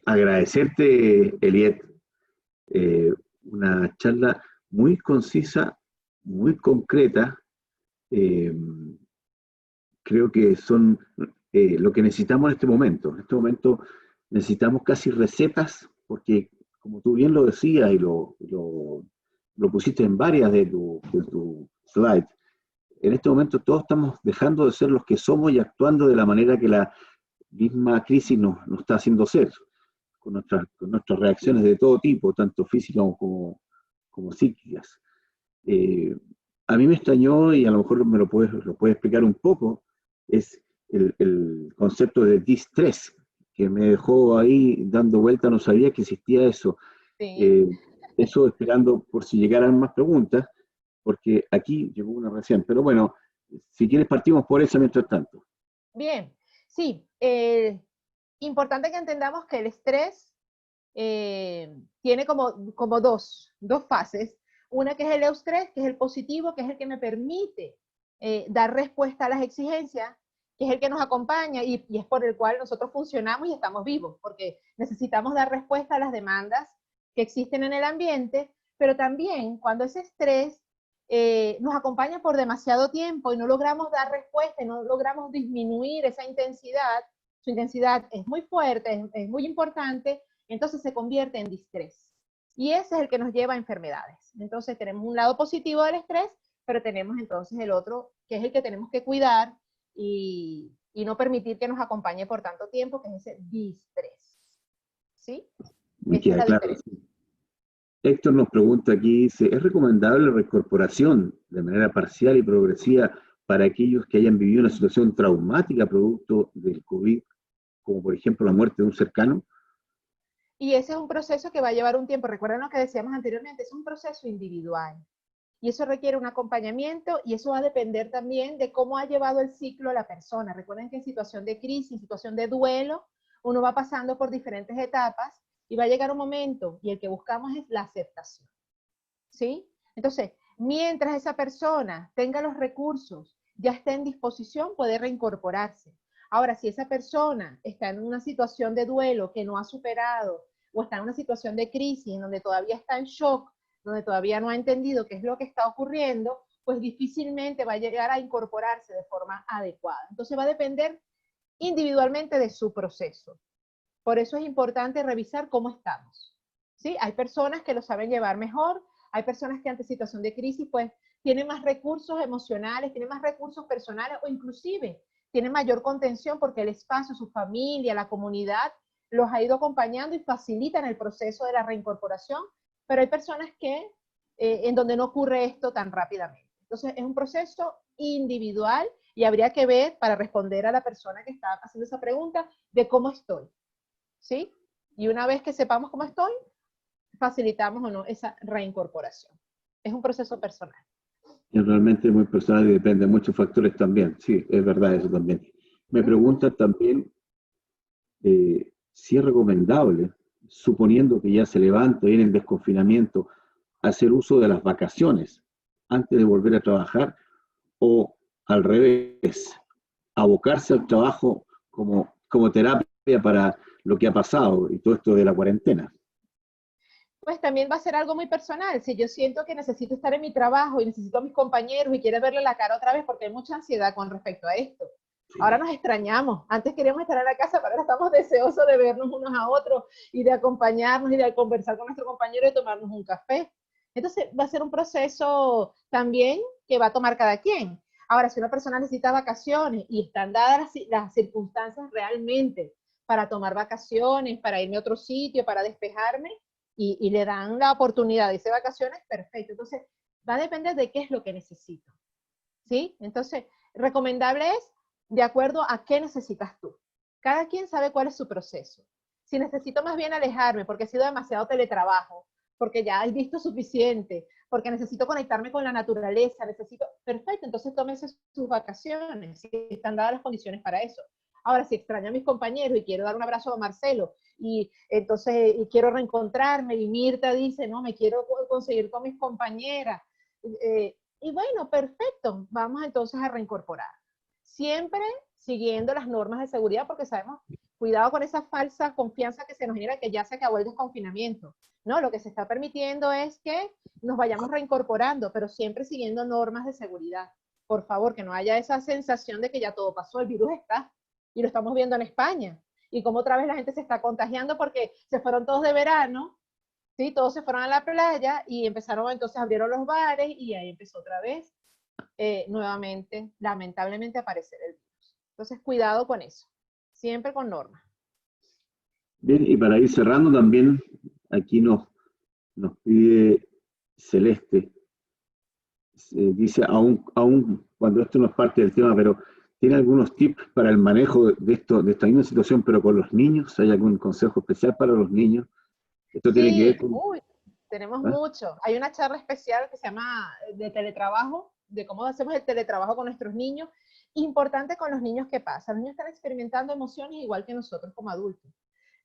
agradecerte, Eliet, una charla muy concisa, muy concreta. Creo que son lo que necesitamos en este momento. En este momento necesitamos casi recetas, porque como tú bien lo decías y lo pusiste en varias de tu slides, en este momento todos estamos dejando de ser los que somos y actuando de la manera que la misma crisis nos está haciendo ser, con nuestras reacciones de todo tipo, tanto físicas como psíquicas. A mí me extrañó, y a lo mejor me lo puedes explicar un poco, es el concepto de distrés, que me dejó ahí dando vuelta, no sabía que existía eso. Sí. Eso esperando por si llegaran más preguntas, porque aquí llegó una recién. Pero bueno, si quieres partimos por eso mientras tanto. Bien, sí. Importante que entendamos que el estrés tiene como dos fases. Una que es el eustrés, que es el positivo, que es el que me permite dar respuesta a las exigencias, que es el que nos acompaña y es por el cual nosotros funcionamos y estamos vivos, porque necesitamos dar respuesta a las demandas que existen en el ambiente, pero también cuando ese estrés nos acompaña por demasiado tiempo y no logramos dar respuesta y no logramos disminuir esa intensidad, su intensidad es muy fuerte, es muy importante, entonces se convierte en distrés. Y ese es el que nos lleva a enfermedades. Entonces tenemos un lado positivo del estrés, pero tenemos entonces el otro, que es el que tenemos que cuidar y no permitir que nos acompañe por tanto tiempo, que es ese distrés. ¿Sí? Me Esa es queda la claro. diferencia. Héctor nos pregunta aquí, dice, ¿es recomendable la reincorporación de manera parcial y progresiva para aquellos que hayan vivido una situación traumática producto del COVID, como por ejemplo la muerte de un cercano? Y ese es un proceso que va a llevar un tiempo. Recuerden lo que decíamos anteriormente, es un proceso individual. Y eso requiere un acompañamiento y eso va a depender también de cómo ha llevado el ciclo la persona. Recuerden que en situación de crisis, en situación de duelo, uno va pasando por diferentes etapas y va a llegar un momento y el que buscamos es la aceptación. ¿Sí? Entonces, mientras esa persona tenga los recursos, ya esté en disposición, puede reincorporarse. Ahora, si esa persona está en una situación de duelo que no ha superado o está en una situación de crisis en donde todavía está en shock, donde todavía no ha entendido qué es lo que está ocurriendo, pues difícilmente va a llegar a incorporarse de forma adecuada. Entonces va a depender individualmente de su proceso. Por eso es importante revisar cómo estamos. ¿Sí? Hay personas que lo saben llevar mejor, hay personas que ante situación de crisis pues tienen más recursos emocionales, tienen más recursos personales o inclusive tienen mayor contención porque el espacio, su familia, la comunidad los ha ido acompañando y facilitan el proceso de la reincorporación, pero hay personas que en donde no ocurre esto tan rápidamente. Entonces, es un proceso individual y habría que ver, para responder a la persona que está haciendo esa pregunta, de cómo estoy, ¿sí? Y una vez que sepamos cómo estoy, facilitamos o no esa reincorporación. Es un proceso personal. Y realmente es muy personal y depende de muchos factores también. Sí, es verdad eso también. Me preguntan también si es recomendable, suponiendo que ya se levanta y en el desconfinamiento, hacer uso de las vacaciones antes de volver a trabajar o al revés, abocarse al trabajo como terapia para lo que ha pasado y todo esto de la cuarentena. Pues también va a ser algo muy personal. Si yo siento que necesito estar en mi trabajo y necesito a mis compañeros y quiero verle la cara otra vez porque hay mucha ansiedad con respecto a esto. Ahora nos extrañamos. Antes queríamos estar en la casa, pero ahora estamos deseosos de vernos unos a otros y de acompañarnos y de conversar con nuestro compañero y tomarnos un café. Entonces va a ser un proceso también que va a tomar cada quien. Ahora, si una persona necesita vacaciones y están dadas las circunstancias realmente para tomar vacaciones, para irme a otro sitio, para despejarme, y le dan la oportunidad de irse de vacaciones, perfecto. Entonces, va a depender de qué es lo que necesito, ¿sí? Entonces, recomendable es de acuerdo a qué necesitas tú. Cada quien sabe cuál es su proceso. Si necesito más bien alejarme porque he sido demasiado teletrabajo, porque ya he visto suficiente, porque necesito conectarme con la naturaleza, perfecto, entonces tómese sus vacaciones, si están dadas las condiciones para eso. Ahora, si extraño a mis compañeros y quiero dar un abrazo a Marcelo, y entonces quiero reencontrarme, y Mirta dice, no, me quiero conseguir con mis compañeras, y bueno, perfecto, vamos entonces a reincorporar. Siempre siguiendo las normas de seguridad, porque sabemos, cuidado con esa falsa confianza que se nos genera que ya se acabó el desconfinamiento. No, lo que se está permitiendo es que nos vayamos reincorporando, pero siempre siguiendo normas de seguridad. Por favor, que no haya esa sensación de que ya todo pasó, el virus está, y lo estamos viendo en España. Y como otra vez la gente se está contagiando porque se fueron todos de verano, ¿sí? Todos se fueron a la playa y empezaron, entonces abrieron los bares y ahí empezó otra vez nuevamente, lamentablemente, a aparecer el virus. Entonces, cuidado con eso, siempre con normas. Bien, y para ir cerrando también, aquí nos pide Celeste, dice, aún cuando esto no es parte del tema, pero ¿tiene algunos tips para el manejo de esta misma situación, pero con los niños? ¿Hay algún consejo especial para los niños? Esto tiene que ver Sí, con... tenemos ¿Ah? mucho. Hay una charla especial que se llama de teletrabajo, de cómo hacemos el teletrabajo con nuestros niños. Importante con los niños, ¿qué pasa? Los niños están experimentando emociones igual que nosotros como adultos.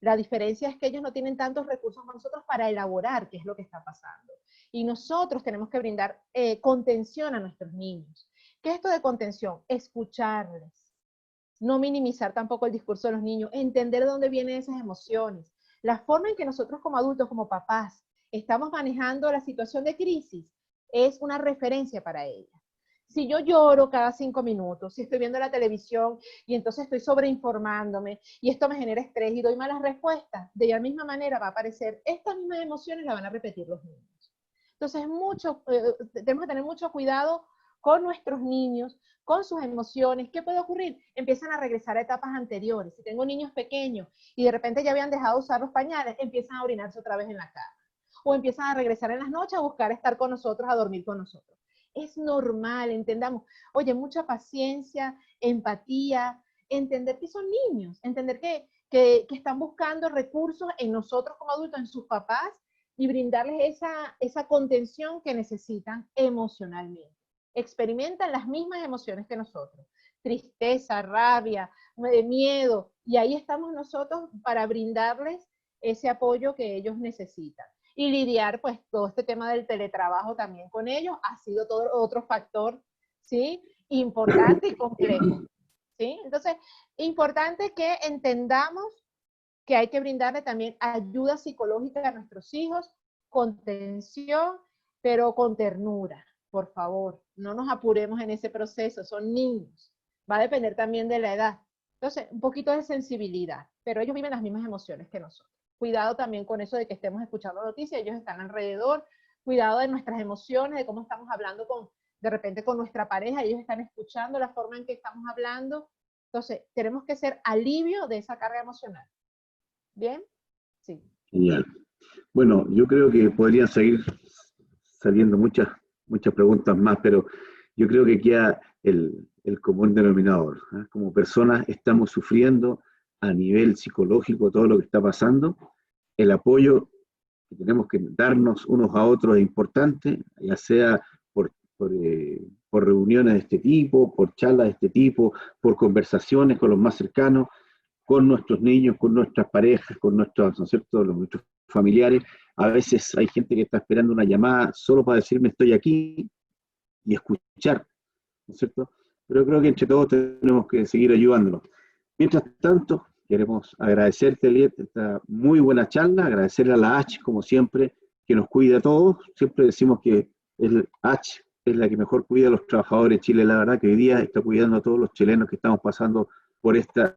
La diferencia es que ellos no tienen tantos recursos como nosotros para elaborar qué es lo que está pasando. Y nosotros tenemos que brindar contención a nuestros niños. ¿Qué es esto de contención? Escucharles. No minimizar tampoco el discurso de los niños, entender de dónde vienen esas emociones. La forma en que nosotros como adultos, como papás, estamos manejando la situación de crisis es una referencia para ella. Si yo lloro cada 5 minutos, si estoy viendo la televisión y entonces estoy sobreinformándome y esto me genera estrés y doy malas respuestas, de la misma manera va a aparecer estas mismas emociones, las van a repetir los niños. Entonces, tenemos que tener mucho cuidado con nuestros niños, con sus emociones. ¿Qué puede ocurrir? Empiezan a regresar a etapas anteriores. Si tengo niños pequeños y de repente ya habían dejado de usar los pañales, empiezan a orinarse otra vez en la cama. O empiezan a regresar en las noches a buscar estar con nosotros, a dormir con nosotros. Es normal, entendamos. Oye, mucha paciencia, empatía, entender que son niños, entender que están buscando recursos en nosotros como adultos, en sus papás, y brindarles esa contención que necesitan emocionalmente. Experimentan las mismas emociones que nosotros, tristeza, rabia, miedo, y ahí estamos nosotros para brindarles ese apoyo que ellos necesitan. Y lidiar, pues, todo este tema del teletrabajo también con ellos ha sido todo otro factor, ¿sí? Importante y complejo, ¿sí? Entonces, importante que entendamos que hay que brindarle también ayuda psicológica a nuestros hijos, contención, pero con ternura, por favor. No nos apuremos en ese proceso, son niños. Va a depender también de la edad. Entonces, un poquito de sensibilidad, pero ellos viven las mismas emociones que nosotros. Cuidado también con eso de que estemos escuchando noticias, ellos están alrededor. Cuidado de nuestras emociones, de cómo estamos hablando de repente con nuestra pareja, ellos están escuchando la forma en que estamos hablando. Entonces, tenemos que ser alivio de esa carga emocional. ¿Bien? Sí. Genial. Bueno, yo creo que podrían seguir saliendo muchas preguntas más, pero yo creo que queda el común denominador. ¿Eh? Como personas estamos sufriendo a nivel psicológico todo lo que está pasando. El apoyo que tenemos que darnos unos a otros es importante, ya sea por reuniones de este tipo, por charlas de este tipo, por conversaciones con los más cercanos, con nuestros niños, con nuestras parejas, con nuestros, ¿no es cierto?, nuestros familiares. A veces hay gente que está esperando una llamada solo para decirme estoy aquí y escuchar, ¿no es cierto? Pero creo que entre todos tenemos que seguir ayudándonos. Mientras tanto, queremos agradecerte, Eliet, esta muy buena charla, agradecerle a la H, como siempre, que nos cuida a todos. Siempre decimos que el H es la que mejor cuida a los trabajadores de Chile. La verdad que hoy día está cuidando a todos los chilenos que estamos pasando por esta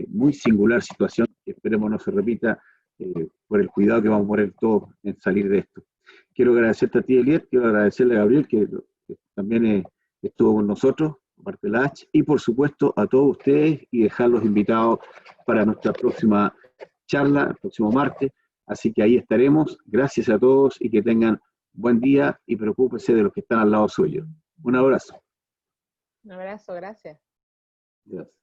muy singular situación, que esperemos no se repita, por el cuidado que vamos a poner todos en salir de esto. Quiero agradecerte a ti, Eliet, quiero agradecerle a Gabriel, que también estuvo con nosotros, parte de la H, y por supuesto a todos ustedes, y dejarlos invitados para nuestra próxima charla, el próximo martes. Así que ahí estaremos. Gracias a todos y que tengan buen día y preocúpense de los que están al lado suyo. Un abrazo. Un abrazo, gracias. Gracias.